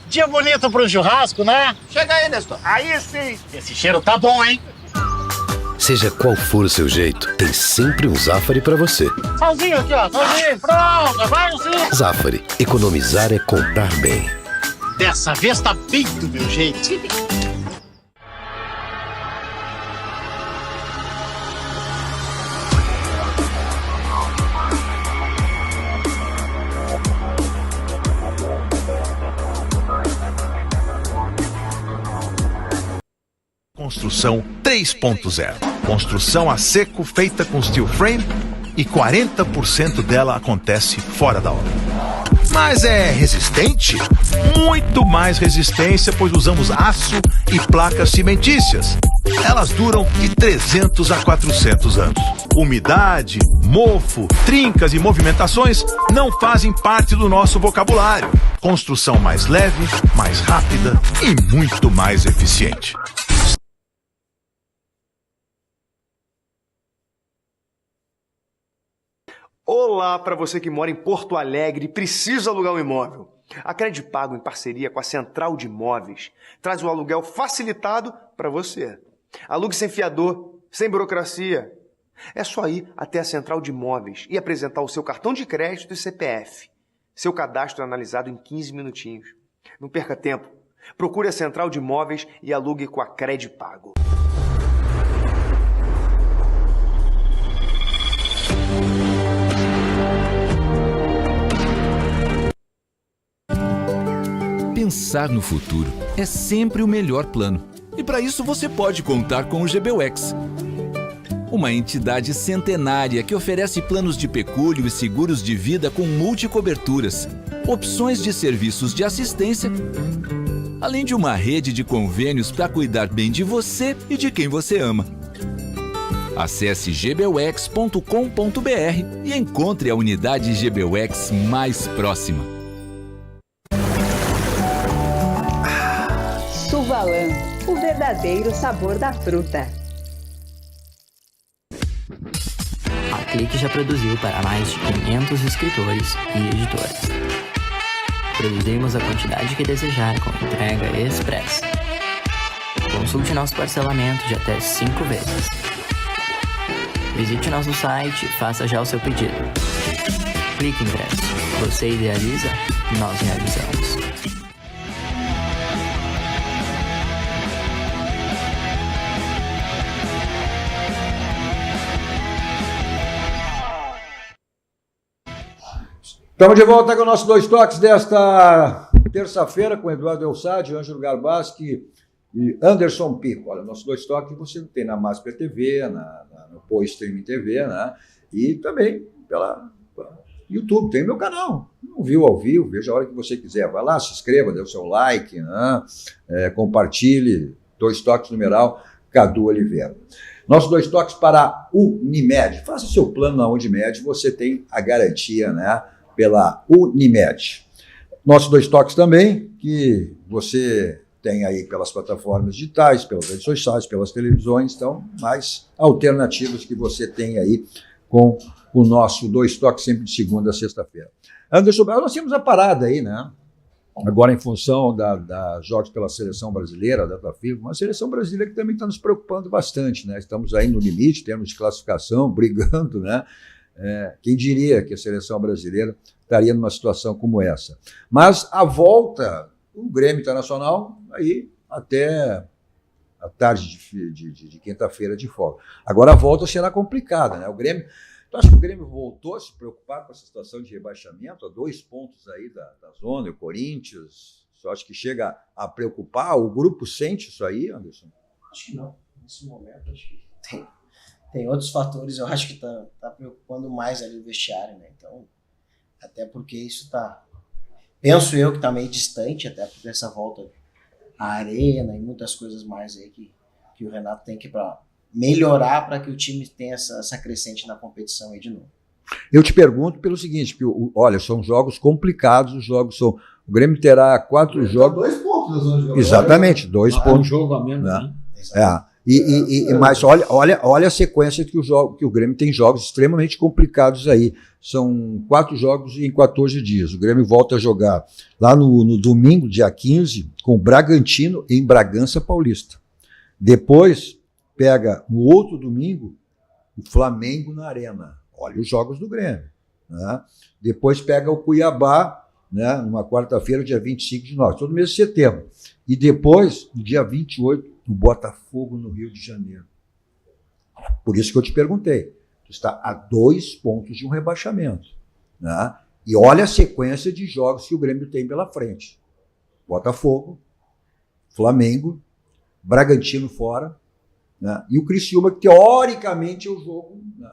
Dia bonito para um churrasco, né? Chega aí, Nestor. Aí sim! Esse cheiro tá bom, hein? Seja qual for o seu jeito, tem sempre um Zafari para você. Salzinho aqui, ó. Salzinho. Pronto, vai sim. Zafari. Economizar é comprar bem. Dessa vez tá bem do meu jeito. Construção 3.0. Construção a seco feita com steel frame e 40% dela acontece fora da obra. Mas é resistente? Muito mais resistência, pois usamos aço e placas cimentícias. Elas duram de 300 a 400 anos. Umidade, mofo, trincas e movimentações não fazem parte do nosso vocabulário. Construção mais leve, mais rápida e muito mais eficiente. Olá para você que mora em Porto Alegre e precisa alugar um imóvel. A Credipago, em parceria com a Central de Imóveis, traz o aluguel facilitado para você. Alugue sem fiador, sem burocracia. É só ir até a Central de Imóveis e apresentar o seu cartão de crédito e CPF. Seu cadastro é analisado em 15 minutinhos. Não perca tempo. Procure a Central de Imóveis e alugue com a Credipago. Pensar no futuro é sempre o melhor plano. E para isso você pode contar com o GBUX. Uma entidade centenária que oferece planos de pecúlio e seguros de vida com multicoberturas, opções de serviços de assistência, além de uma rede de convênios para cuidar bem de você e de quem você ama. Acesse gbux.com.br e encontre a unidade GBUX mais próxima. Suvalan, o verdadeiro sabor da fruta. A Clique já produziu para mais de 500 escritores e editoras. Produzimos a quantidade que desejar com entrega expressa. Consulte nosso parcelamento de até 5 vezes. Visite nosso site e faça já o seu pedido. Clique Impresso. Você idealiza, nós realizamos. Estamos de volta com o nosso Dois Toques desta terça-feira com Eduardo Elsadi, Ângelo Garbaschi e Anderson Pico. Olha, nosso Dois Toques você tem na Masper TV, no Pô Streaming TV, né? E também pela YouTube, tem meu canal. Não viu ao vivo, veja a hora que você quiser. Vai lá, se inscreva, dê o seu like, né? Compartilhe. Dois Toques numeral Cadu Oliveira. Nossos Dois Toques para a Unimed. Faça o seu plano na Unimed, você tem a garantia, né? Pela Unimed. Nossos Dois Toques também, que você tem aí pelas plataformas digitais, pelas redes sociais, pelas televisões, então, mais alternativas que você tem aí com o nosso Dois Toques, sempre de segunda a sexta-feira. Anderson, nós tínhamos a parada aí, né? Agora em função da jogos pela seleção brasileira, da FIFA, uma seleção brasileira que também está nos preocupando bastante, né? Estamos aí no limite, termos de classificação, brigando, né? Quem diria que a seleção brasileira estaria numa situação como essa? Mas a volta, o Grêmio Internacional, aí até a tarde de quinta-feira de folga. Agora a volta será complicada, né? O Grêmio Tu acha que o Grêmio voltou a se preocupar com essa situação de rebaixamento, a 2 pontos aí da zona, o Corinthians? Você acha que chega a preocupar? O grupo sente isso aí, Anderson? Acho que não. Nesse momento, acho que tem outros fatores, eu acho que tá preocupando mais ali o vestiário, né? Então, até porque isso penso eu que tá meio distante, até por essa volta à arena e muitas coisas mais aí que o Renato tem que melhorar para que o time tenha essa crescente na competição aí de novo. Eu te pergunto pelo seguinte, porque, olha, são jogos complicados, os jogos são... O Grêmio terá 4 jogos... 2 pontos na zona de jogo. Exatamente, 2 pontos. Um jogo a menos, né? Mas olha a sequência que o Grêmio tem jogos extremamente complicados aí. São 4 jogos em 14 dias. O Grêmio volta a jogar lá no domingo, dia 15, com o Bragantino em Bragança Paulista. Depois pega no outro domingo o Flamengo na Arena. Olha os jogos do Grêmio. Né? Depois pega o Cuiabá, né, numa quarta-feira, dia 25 de novembro, todo mês de setembro. E depois, no dia 28, o Botafogo no Rio de Janeiro. Por isso que eu te perguntei. Tu está a 2 pontos de um rebaixamento. Né? E olha a sequência de jogos que o Grêmio tem pela frente. Botafogo, Flamengo, Bragantino fora, né? E o Criciúma, que teoricamente é o jogo, né,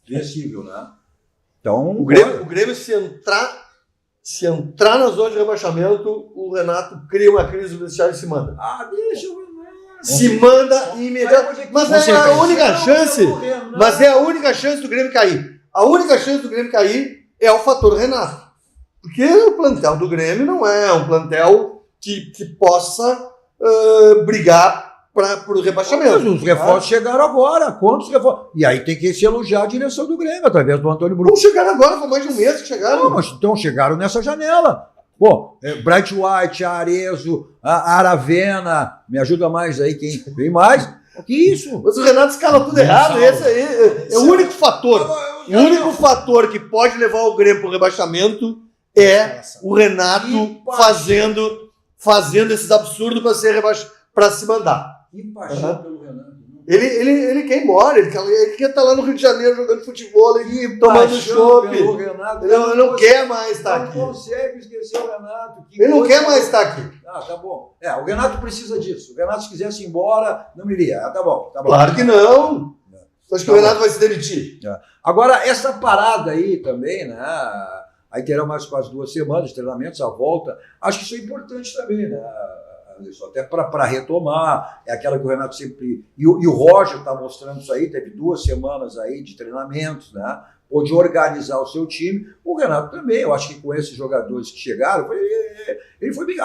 vencível, né? Então, o Grêmio se entrar na zona de rebaixamento, o Renato cria uma crise no vestiário e se manda. Deixa eu ver. Se manda imediatamente. Mas é a única chance. Mas é a única chance do Grêmio cair. A única chance do Grêmio cair é o fator Renato. Porque o plantel do Grêmio não é um plantel que possa brigar para o rebaixamento. Mas os reforços chegaram agora. Quantos reforços? E aí tem que se elogiar a direção do Grêmio, através do Antônio Bruno. Não chegaram agora, foi mais de um mês que chegaram. Não, mas então chegaram nessa janela. Pô, Bright White, Arezo, Aravena, me ajuda mais aí, quem vem mais? Que isso? Mas o Renato escala tudo errado. Esse aí é o único fator. O único fator que pode levar o Grêmio para o rebaixamento é o Renato fazendo esses absurdos para se mandar. Pelo Renato. Ele quer ir embora, ele quer estar lá no Rio de Janeiro jogando futebol, tomando chopp. Ele não quer mais estar aqui. Não consegue esquecer o Renato. Ele não quer mais estar aqui. Tá bom. O Renato precisa disso. O Renato, se quisesse ir embora, não iria. Tá bom. Claro que não. Você acha que o Renato vai se demitir? Agora, essa parada aí também, né? Aí terá mais quase 2 semanas de treinamentos, a volta. Acho que isso é importante também, né? Até para retomar, é aquela que o Renato sempre... E o Roger está mostrando isso aí, teve 2 semanas aí de treinamentos, né? Pôde organizar o seu time. O Renato também, eu acho que com esses jogadores que chegaram, ele foi bem,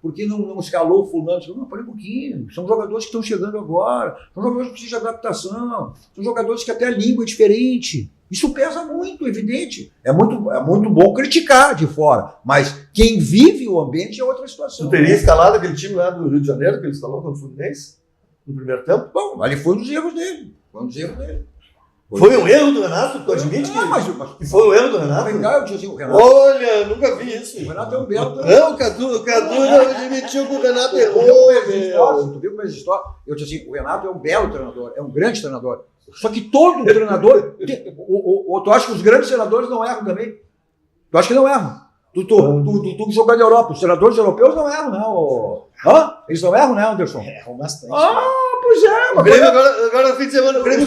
porque não escalou o fulano. Não, parei um pouquinho, são jogadores que estão chegando agora, são jogadores que precisam de adaptação, são jogadores que até a língua é diferente. Isso pesa muito, evidente. É muito bom criticar de fora, mas quem vive o ambiente é outra situação. Tu teria escalado aquele time lá do Rio de Janeiro, que ele escalou contra o Fluminense, no primeiro tempo? Bom, ali foi um dos erros dele. Foi um erro do Renato? Tu admite que foi um erro do Renato? Eu disse, o Renato... Olha, nunca vi isso. O Renato é um belo... Não, o Cadu não admitiu que o Renato errou. Tu viu como é essa história? Eu disse assim, o Renato é um belo treinador, é um grande treinador. Só que todo treinador... Tu acha que os grandes treinadores não erram também? Tu acha que não erram? Tu jogar na Europa, os treinadores europeus não erram, não. Eles não erram, né, Anderson? Erram bastante. Pois é. O Grêmio agora no fim de semana, o Grêmio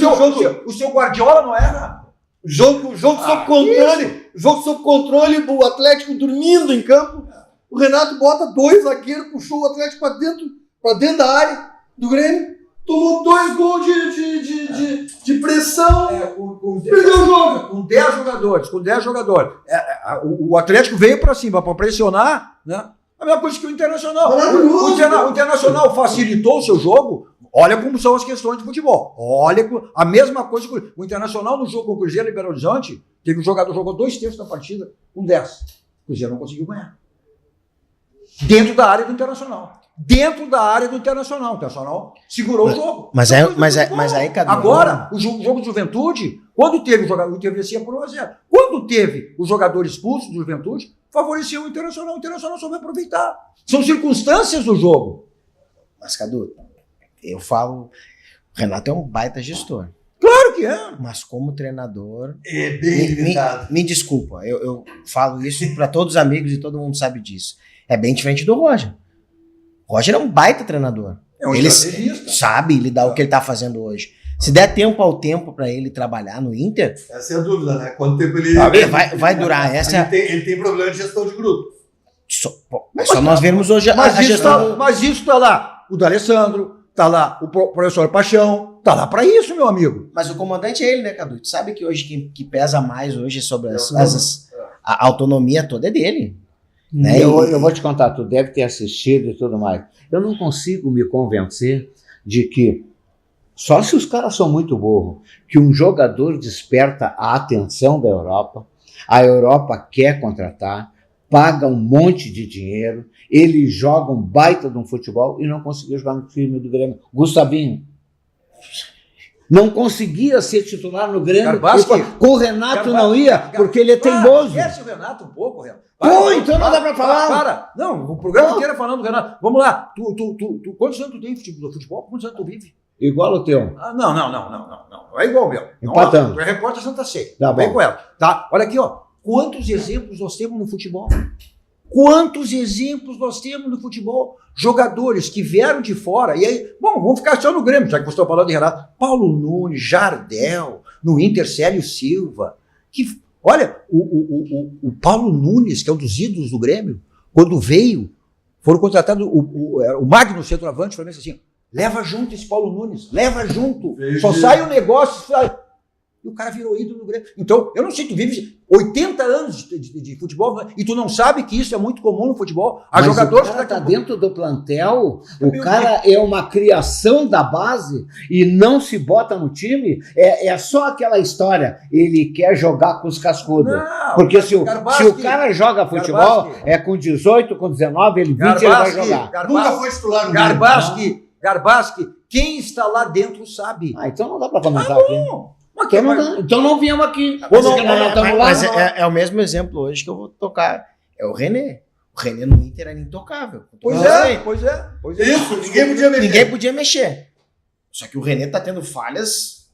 o seu Guardiola não erra? Jogo sob controle. Jogo sob controle, o Atlético dormindo em campo. O Renato bota 2 zagueiros, puxou o Atlético para dentro da área do Grêmio. Tomou 2 gols de pressão. Perdeu o jogo. Com 10 jogadores. O Atlético veio para cima para pressionar, né? A mesma coisa que o Internacional. O Internacional facilitou o seu jogo. Olha como são as questões de futebol. Olha a mesma coisa que o Internacional no jogo com o Cruzeiro em Belo Horizonte. Teve um jogador que jogou 2/3 da partida com 10. O Cruzeiro não conseguiu ganhar. Dentro da área do Internacional. O Internacional segurou o jogo. Mas aí, Cadu... Agora, o jogo de Juventude, quando teve o jogador, vencia por 1-0. Quando teve o jogador expulso do Juventude, favoreceu o Internacional soube aproveitar. São circunstâncias do jogo. Mas, Cadu, eu falo, o Renato é um baita gestor. Claro que é. Mas como treinador... É bem limitado. Me desculpa, eu falo isso para todos os amigos e todo mundo sabe disso. É bem diferente do Roger. O Roger é um baita treinador. É um ele estrategista. sabe lidar o que ele tá fazendo hoje. Se der tempo ao tempo para ele trabalhar no Inter... Essa é a dúvida, né? Quanto tempo ele... Vai durar. Ele tem problema de gestão de grupo. Só nós vermos hoje a gestão... Mas isso tá lá. O D'Alessandro, tá lá o professor Paixão, tá lá para isso, meu amigo. Mas o comandante é ele, né, Cadu? Tu sabe que hoje que pesa mais hoje sobre a autonomia toda é dele. Né? Eu vou te contar, tu deve ter assistido e tudo mais. Eu não consigo me convencer de que, só se os caras são muito burros, que um jogador desperta a atenção da Europa, a Europa quer contratar, paga um monte de dinheiro, ele joga um baita de um futebol e não conseguiu jogar no time do Grêmio. Gustavinho não conseguia ser titular no Grêmio, com o Renato não ia, porque ele é teimoso. Esquece o Renato um pouco, Renato. Então não dá pra falar. Não, o programa inteiro é falando do Renato. Vamos lá, quantos anos tu tem de futebol? Quantos anos tu vive? Igual o teu. Não é igual o meu. Empatando. Tu é repórter Santa Sé. Tá Vem bom. com ela. Tá? Olha aqui, ó. Quantos exemplos nós temos no futebol? Quantos exemplos nós temos no futebol? Jogadores que vieram de fora, e aí, bom, vamos ficar só no Grêmio, já que você está falando de Renato. Paulo Nunes, Jardel, no Inter, Célio Silva. Olha, o Paulo Nunes, que é um dos ídolos do Grêmio, quando veio, foram contratados o Magno, centroavante, falou assim, leva junto esse Paulo Nunes, leva junto, só sai o negócio, e o cara virou ídolo no Grêmio. Então, eu não sei, tu vive 80 anos de futebol e tu não sabe que isso é muito comum no futebol. Mas o cara tá dentro do plantel, o cara é uma criação da base e não se bota no time, é só aquela história, ele quer jogar com os cascudos. Não, porque se o cara joga futebol, é com 18, com 19, ele 20, ele vai jogar. Nunca foi titular no Garbaschi, quem está lá dentro sabe. Então não dá para comentar aqui. Então não viemos aqui. Mas é o mesmo exemplo hoje que eu vou tocar. É o René. O René no Inter era intocável. Pois é. Isso, ninguém podia mexer. Só que o René tá tendo falhas.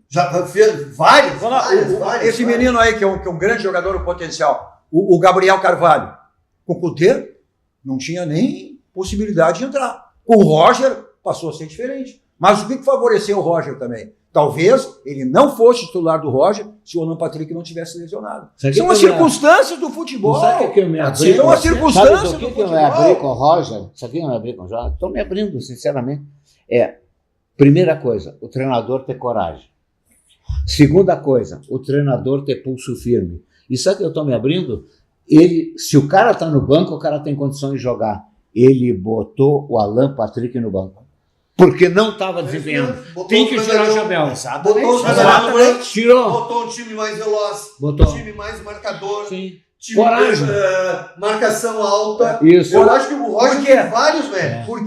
Já fez várias. Esse menino aí, que é um grande jogador potencial, o Gabriel Carvalho, com o Couté, não tinha nem possibilidade de entrar. Com o Roger, passou a ser diferente. Mas o que favoreceu o Roger também? Talvez ele não fosse titular do Roger se o Alan Patrick não tivesse lesionado. São as circunstâncias do futebol. Sabe o que eu me abri? São as circunstâncias do futebol. Eu me abri com o Roger? Sabe o que eu me abri com o Roger? Estou me abrindo, sinceramente. Primeira coisa, o treinador ter coragem. Segunda coisa, o treinador ter pulso firme. E sabe o que eu estou me abrindo? Se o cara está no banco, o cara tem condições de jogar. Ele botou o Alan Patrick no banco. Porque não estava desempenhando. Tem que tirar o chapéu. Botou um time mais veloz. Um time mais marcador. Sim. Time coragem. Marcação alta. Isso. Eu acho que o Roger tem vários, velho. Por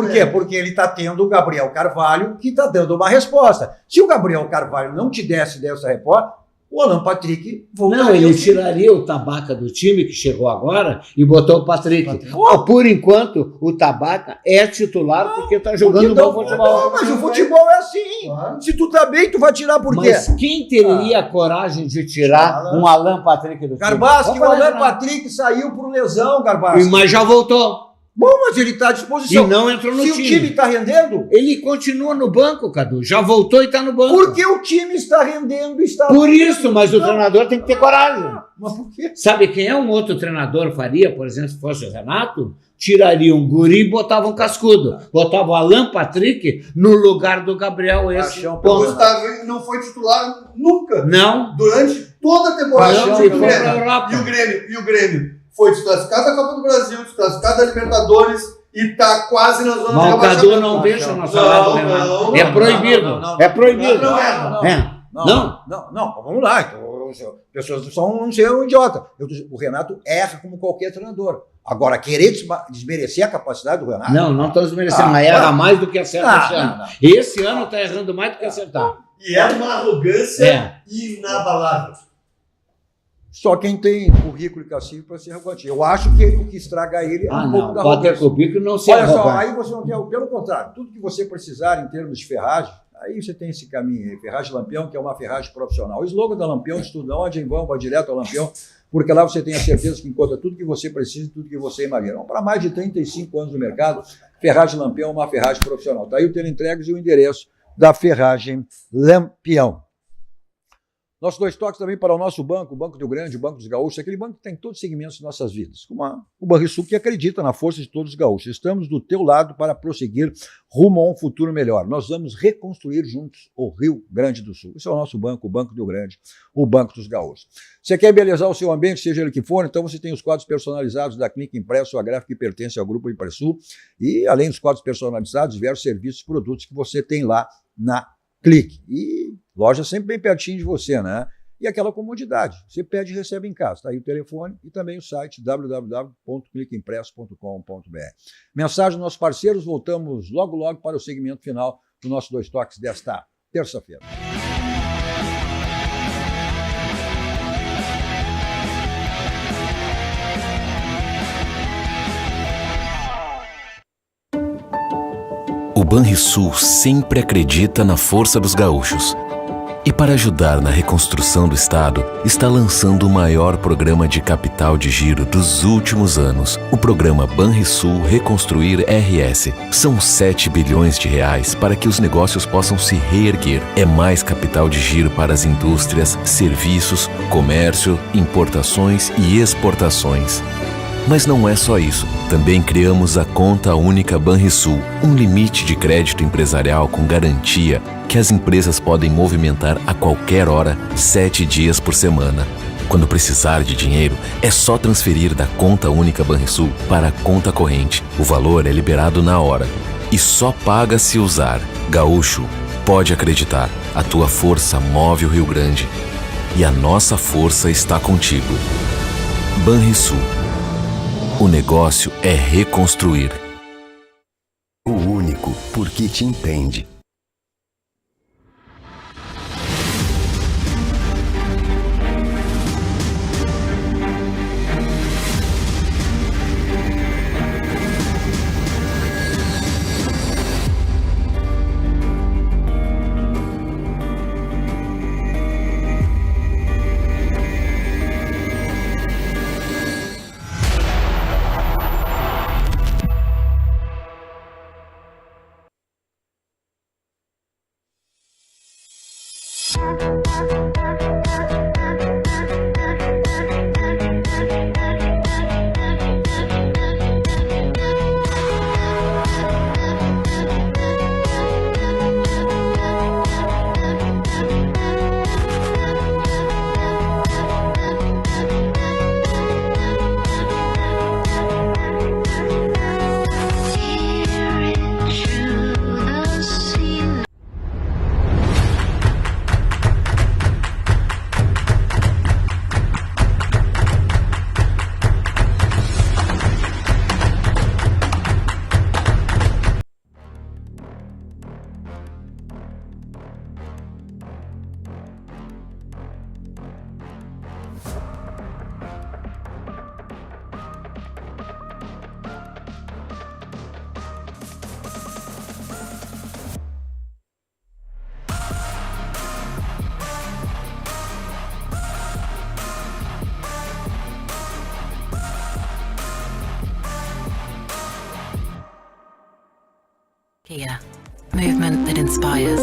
quê? Porque ele está tendo o Gabriel Carvalho que está dando uma resposta. Se o Gabriel Carvalho não te desse essa resposta, o Alan Patrick voltaria. Não, ele tiraria o Tabaca do time que chegou agora e botou o Patrick. Por enquanto, o Tabaca é titular porque está jogando bom futebol. Mas o futebol é assim. Se tu tá bem, tu vai tirar por quê? Mas quem teria coragem de tirar um Alan Patrick do time? Garbaschi, o Alan Patrick saiu por lesão, Garbaschi. Mas já voltou. Bom, mas ele está à disposição. E não entrou no time. Se o time está rendendo... Ele continua no banco, Cadu. Já voltou e está no banco. Porque o time está rendendo. Por isso, mas o treinador tem que ter coragem. Mas por quê? Sabe quem é um outro treinador faria, por exemplo, se fosse o Renato? Tiraria um guri e botava um cascudo. Botava o Alan Patrick no lugar do Gabriel. O Gustavo não foi titular nunca. Não. Durante toda a temporada. E o Grêmio foi desclassificado da Copa do Brasil, desclassificado da Libertadores e tá quase na zona de rebaixamento. O Cadu não deixa o nosso lado, Renato. É proibido. É proibido. Não, vamos lá. Então, as pessoas não são idiota. O Renato erra como qualquer treinador. Agora, querer desmerecer a capacidade do Renato... Não estão desmerecendo, mas erra mais do que acerta esse ano. Esse ano está errando mais do que acertar. E é uma arrogância inabalável. Só quem tem currículo e cacife para ser arrogante. Eu acho que o que estraga ele é um pouco da arrogância. Pode ter currículo não ser arrogante. Olha só, aí você não tem... Pelo contrário, tudo que você precisar em termos de ferragem, Aí você tem esse caminho aí, Ferragem Lampião, que é uma ferragem profissional. O slogan da Lampião, estuda onde em vão, vai direto ao Lampião, porque lá você tem a certeza que encontra tudo que você precisa e tudo que você imagina. Para mais de 35 anos no mercado, Ferragem Lampião é uma ferragem profissional. Está aí o teleentregas e o endereço da Ferragem Lampião. Nossos 2 toques também para o nosso banco, o Banco do Grande, o Banco dos Gaúchos, aquele banco que tem todos os segmentos de nossas vidas, como o Banrisul, que acredita na força de todos os gaúchos. Estamos do teu lado para prosseguir rumo a um futuro melhor. Nós vamos reconstruir juntos o Rio Grande do Sul. Esse é o nosso banco, o Banco do Grande, o Banco dos Gaúchos. Você quer embelezar o seu ambiente, seja ele que for, então você tem os quadros personalizados da Clínica Impresso, a gráfica que pertence ao Grupo Impressul, e além dos quadros personalizados, diversos serviços e produtos que você tem lá na Clique. E loja sempre bem pertinho de você, né? E aquela comodidade. Você pede e recebe em casa. Está aí o telefone e também o site www.cliqueimpresso.com.br. Mensagem dos nossos parceiros. Voltamos logo para o segmento final do nosso 2 toques desta terça-feira. O Banrisul sempre acredita na força dos gaúchos. E para ajudar na reconstrução do estado, está lançando o maior programa de capital de giro dos últimos anos, o programa Banrisul Reconstruir RS. São 7 bilhões de reais para que os negócios possam se reerguer. É mais capital de giro para as indústrias, serviços, comércio, importações e exportações. Mas não é só isso. Também criamos a Conta Única Banrisul, um limite de crédito empresarial com garantia que as empresas podem movimentar a qualquer hora, 7 dias por semana. Quando precisar de dinheiro, é só transferir da Conta Única Banrisul para a conta corrente. O valor é liberado na hora e só paga se usar. Gaúcho, pode acreditar, a tua força move o Rio Grande e a nossa força está contigo. Banrisul. O negócio é reconstruir. O único, porque te entende. Kia, movement that inspires.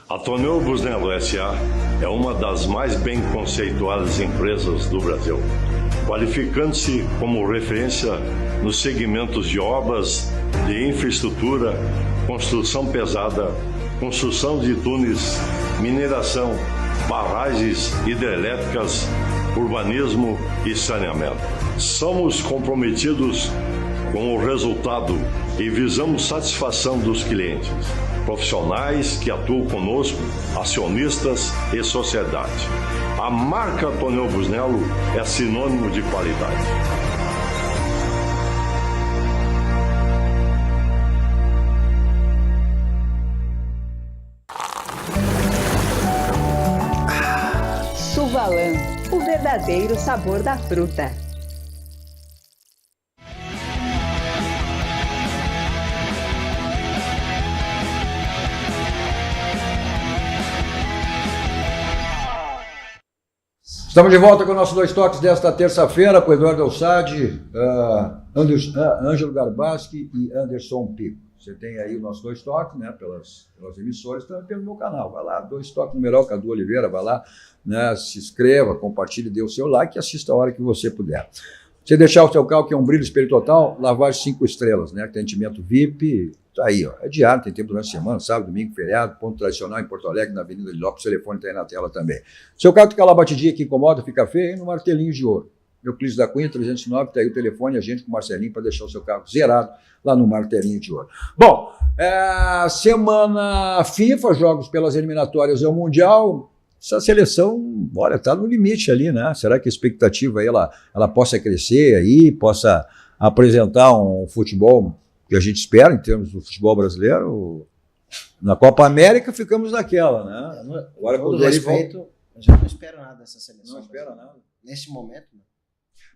A Tonel Busnello S.A. é uma das mais bem conceituadas empresas do Brasil, qualificando-se como referência nos segmentos de obras de infraestrutura, construção pesada, construção de túneis, mineração, barragens hidrelétricas, urbanismo e saneamento. Somos comprometidos com o resultado e visamos satisfação dos clientes, profissionais que atuam conosco, acionistas e sociedade. A marca Tonel Busnello é sinônimo de qualidade. Suvalan, o verdadeiro sabor da fruta. Estamos de volta com o nosso Dois Toques desta terça-feira, com Eduardo Alçade, Ângelo Garbaski e Anderson Pico. Você tem aí o nosso Dois Toques, né, pelas emissoras, também pelo meu canal. Vai lá, Dois Toques numeral Cadu Oliveira, vai lá, né, se inscreva, compartilhe, dê o seu like e assista a hora que você puder. Você deixar o seu carro, que é um brilho espelho total, lavagem 5 estrelas, né, atendimento VIP, tá aí, ó, é diário, tem tempo durante a semana, sábado, domingo, feriado, ponto tradicional em Porto Alegre, na Avenida de Lopes, o telefone está aí na tela também. Seu carro fica lá batidinha que incomoda, fica feio, no Martelinho de Ouro. Euclides da Cunha, 309, está aí o telefone, a gente com o Marcelinho para deixar o seu carro zerado lá no Martelinho de Ouro. Bom, semana FIFA, jogos pelas eliminatórias ao Mundial, essa seleção, olha, está no limite ali, né? Será que a expectativa aí ela possa crescer aí, possa apresentar um futebol que a gente espera em termos do futebol brasileiro? Na Copa América ficamos naquela, né? Agora com todo respeito, eu já não espero nada dessa seleção. Não espera nada. Neste momento, não.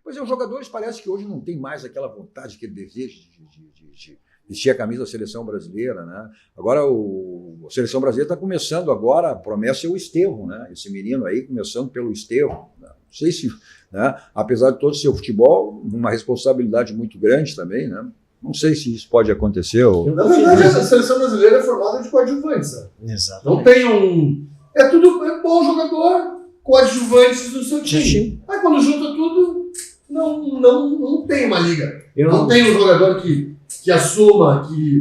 Pois é, os jogadores parece que hoje não tem mais aquela vontade, aquele desejo de vestir a camisa da seleção brasileira, né? Agora a seleção brasileira está começando agora, a promessa é o Estevão, né? Esse menino aí começando pelo Estevão. Não sei se, né? Apesar de todo o seu futebol, uma responsabilidade muito grande também, né? Não sei se isso pode acontecer. Na verdade, a seleção brasileira é formada de coadjuvantes, sabe? Exato. Não tem um... É bom jogador, coadjuvantes do seu time. Aí quando junta tudo, não tem uma liga. Não tem um jogador que assuma que...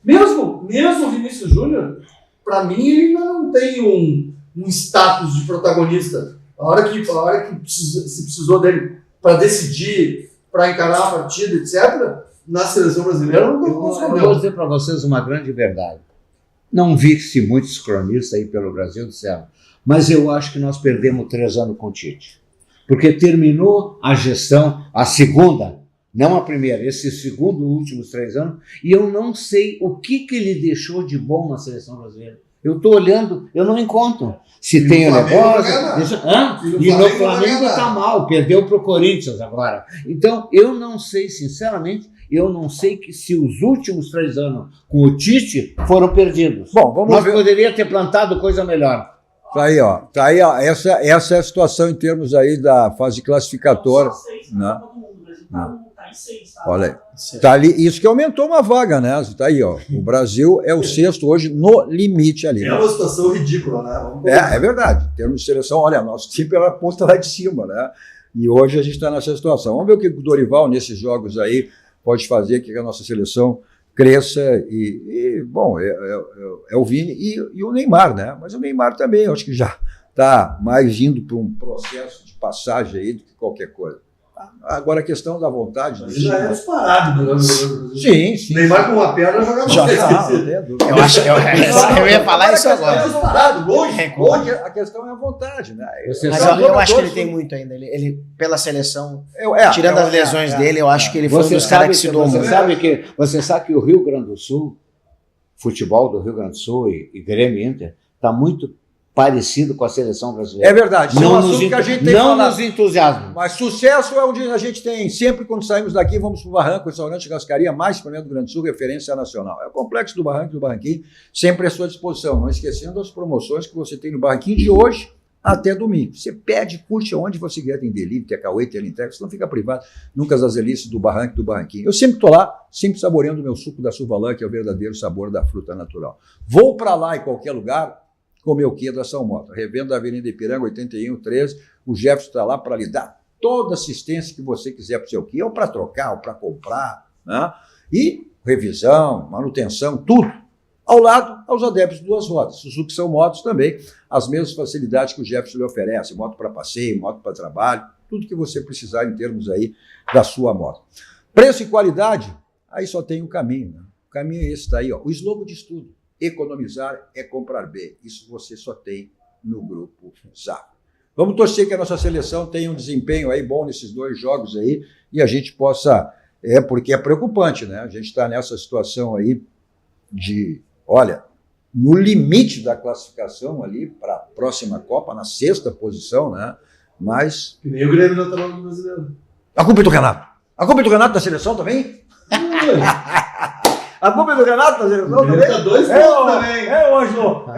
Mesmo o Vinícius Júnior, para mim, ele ainda não tem um status de protagonista. A hora que se precisou dele para decidir, para encarar a partida, etc., na seleção brasileira, eu vou dizer para vocês uma grande verdade. Não vi-se muitos cronistas aí pelo Brasil, disseram, mas eu acho que nós perdemos 3 anos com o Tite. Porque terminou a gestão, a segunda, não a primeira, esse segundo, últimos 3 anos, e eu não sei o que ele deixou de bom na seleção brasileira. Eu estou olhando, eu não encontro. Se tem o negócio... E no Flamengo está mal, perdeu para o Corinthians agora. Então, eu não sei, sinceramente, se os últimos 3 anos com o Tite foram perdidos. Bom, vamos ver. Nós poderíamos ter plantado coisa melhor. Tá aí, ó. Essa é a situação em termos aí da fase classificatória. Né? Olha aí. Tá ali, isso que aumentou uma vaga, né? Tá aí, ó. O Brasil é o 6º hoje no limite ali. É uma situação ridícula, né? É verdade. Em termos de seleção, olha, nosso time era a ponta lá de cima, né? E hoje a gente está nessa situação. Vamos ver o que o Dorival, nesses jogos aí, pode fazer que a nossa seleção cresça bom, é o Vini e o Neymar, né? Mas o Neymar também, eu acho que já está mais indo para um processo de passagem aí do que qualquer coisa. Agora a questão da vontade... Mas já é disparado, né? Sim. Neymar com uma perna joga mais. Eu ia falar isso agora. É disparado, longe. A questão é a vontade, né? Mas eu acho que ele tem muito ainda. Ele pela seleção, tirando as lesões dele, eu acho que ele foi um dos caras que se doou muito. Você sabe que o Rio Grande do Sul, futebol do Rio Grande do Sul e Grêmio Inter, está muito parecido com a seleção brasileira. É verdade. Não nos entusiasma. Mas sucesso é onde a gente tem, sempre quando saímos daqui, vamos para o Barranco, restaurante Churrascaria, mais para do Rio Grande do Sul, referência nacional. É o complexo do Barranco e do Barranquinho, sempre à sua disposição. Não esquecendo as promoções que você tem no Barranquinho de hoje até domingo. Você pede, curte onde você quiser, tem delivery, tem Cauê, tem entrega, você não fica privado nunca das delícias do Barranco e do Barranquinho. Eu sempre estou lá, sempre saboreando o meu suco da Suvalã, que é o verdadeiro sabor da fruta natural. Vou para lá em qualquer lugar, comer o quê da São Moto? Revenda da Avenida Ipiranga, 8113. O Jefferson está lá para lhe dar toda a assistência que você quiser para o seu quê, ou para trocar, ou para comprar, né? E revisão, manutenção, tudo. Ao lado, aos adeptos de 2 rodas. Suzuki São Motos também, as mesmas facilidades que o Jefferson lhe oferece, moto para passeio, moto para trabalho, tudo que você precisar em termos aí da sua moto. Preço e qualidade, aí só tem um caminho, né? O caminho é esse, tá aí, ó. O slogan de estudo. Economizar é comprar bem. Isso você só tem no Grupo Zafra. Vamos torcer que a nossa seleção tenha um desempenho aí bom nesses 2 jogos aí e a gente possa... porque é preocupante, né? A gente está nessa situação aí de, olha, no limite da classificação ali para a próxima Copa, na 6ª posição, né? Mas... Que nem o Grêmio já está no brasileiro. A culpa é do Renato. A culpa é do Renato da seleção também? A culpa é do Renato da seleção também? Tá 2 pontos também. O Ângelo. O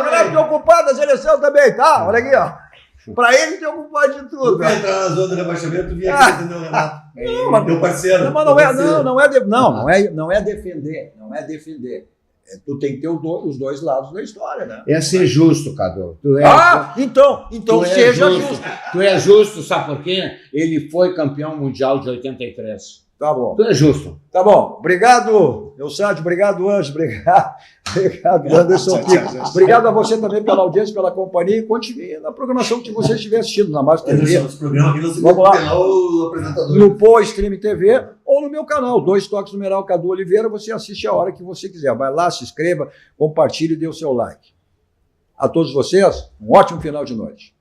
Renato é ocupado da seleção também, tá? Olha aqui, ó. Pra ele tem um culpado de tudo. Tu ia entrar na zona do rebaixamento, tu vinha aqui defender o Renato. Meu parceiro. Não é defender. Não é defender. Tu tem que ter os dois lados da história, né? É ser justo, Cadu. Então seja justo. Tu é justo, sabe por quê? Ele foi campeão mundial de 83. Tá bom. Tu é justo. Tá bom. Obrigado, Eustáquio. Obrigado, Anjo. Obrigado, Anderson. Obrigado a você também pela audiência, pela companhia. E continue na programação que você estiver assistindo na Mais TV. Vamos lá. No Pô Stream TV ou no meu canal, 2 Toques numeral Cadu Oliveira. Você assiste a hora que você quiser. Vai lá, se inscreva, compartilhe e dê o seu like. A todos vocês, um ótimo final de noite.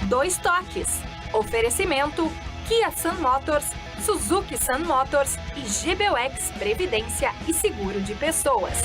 2 Toques. Oferecimento Kia Sun Motors, Suzuki Sun Motors e GBUX Previdência e Seguro de Pessoas.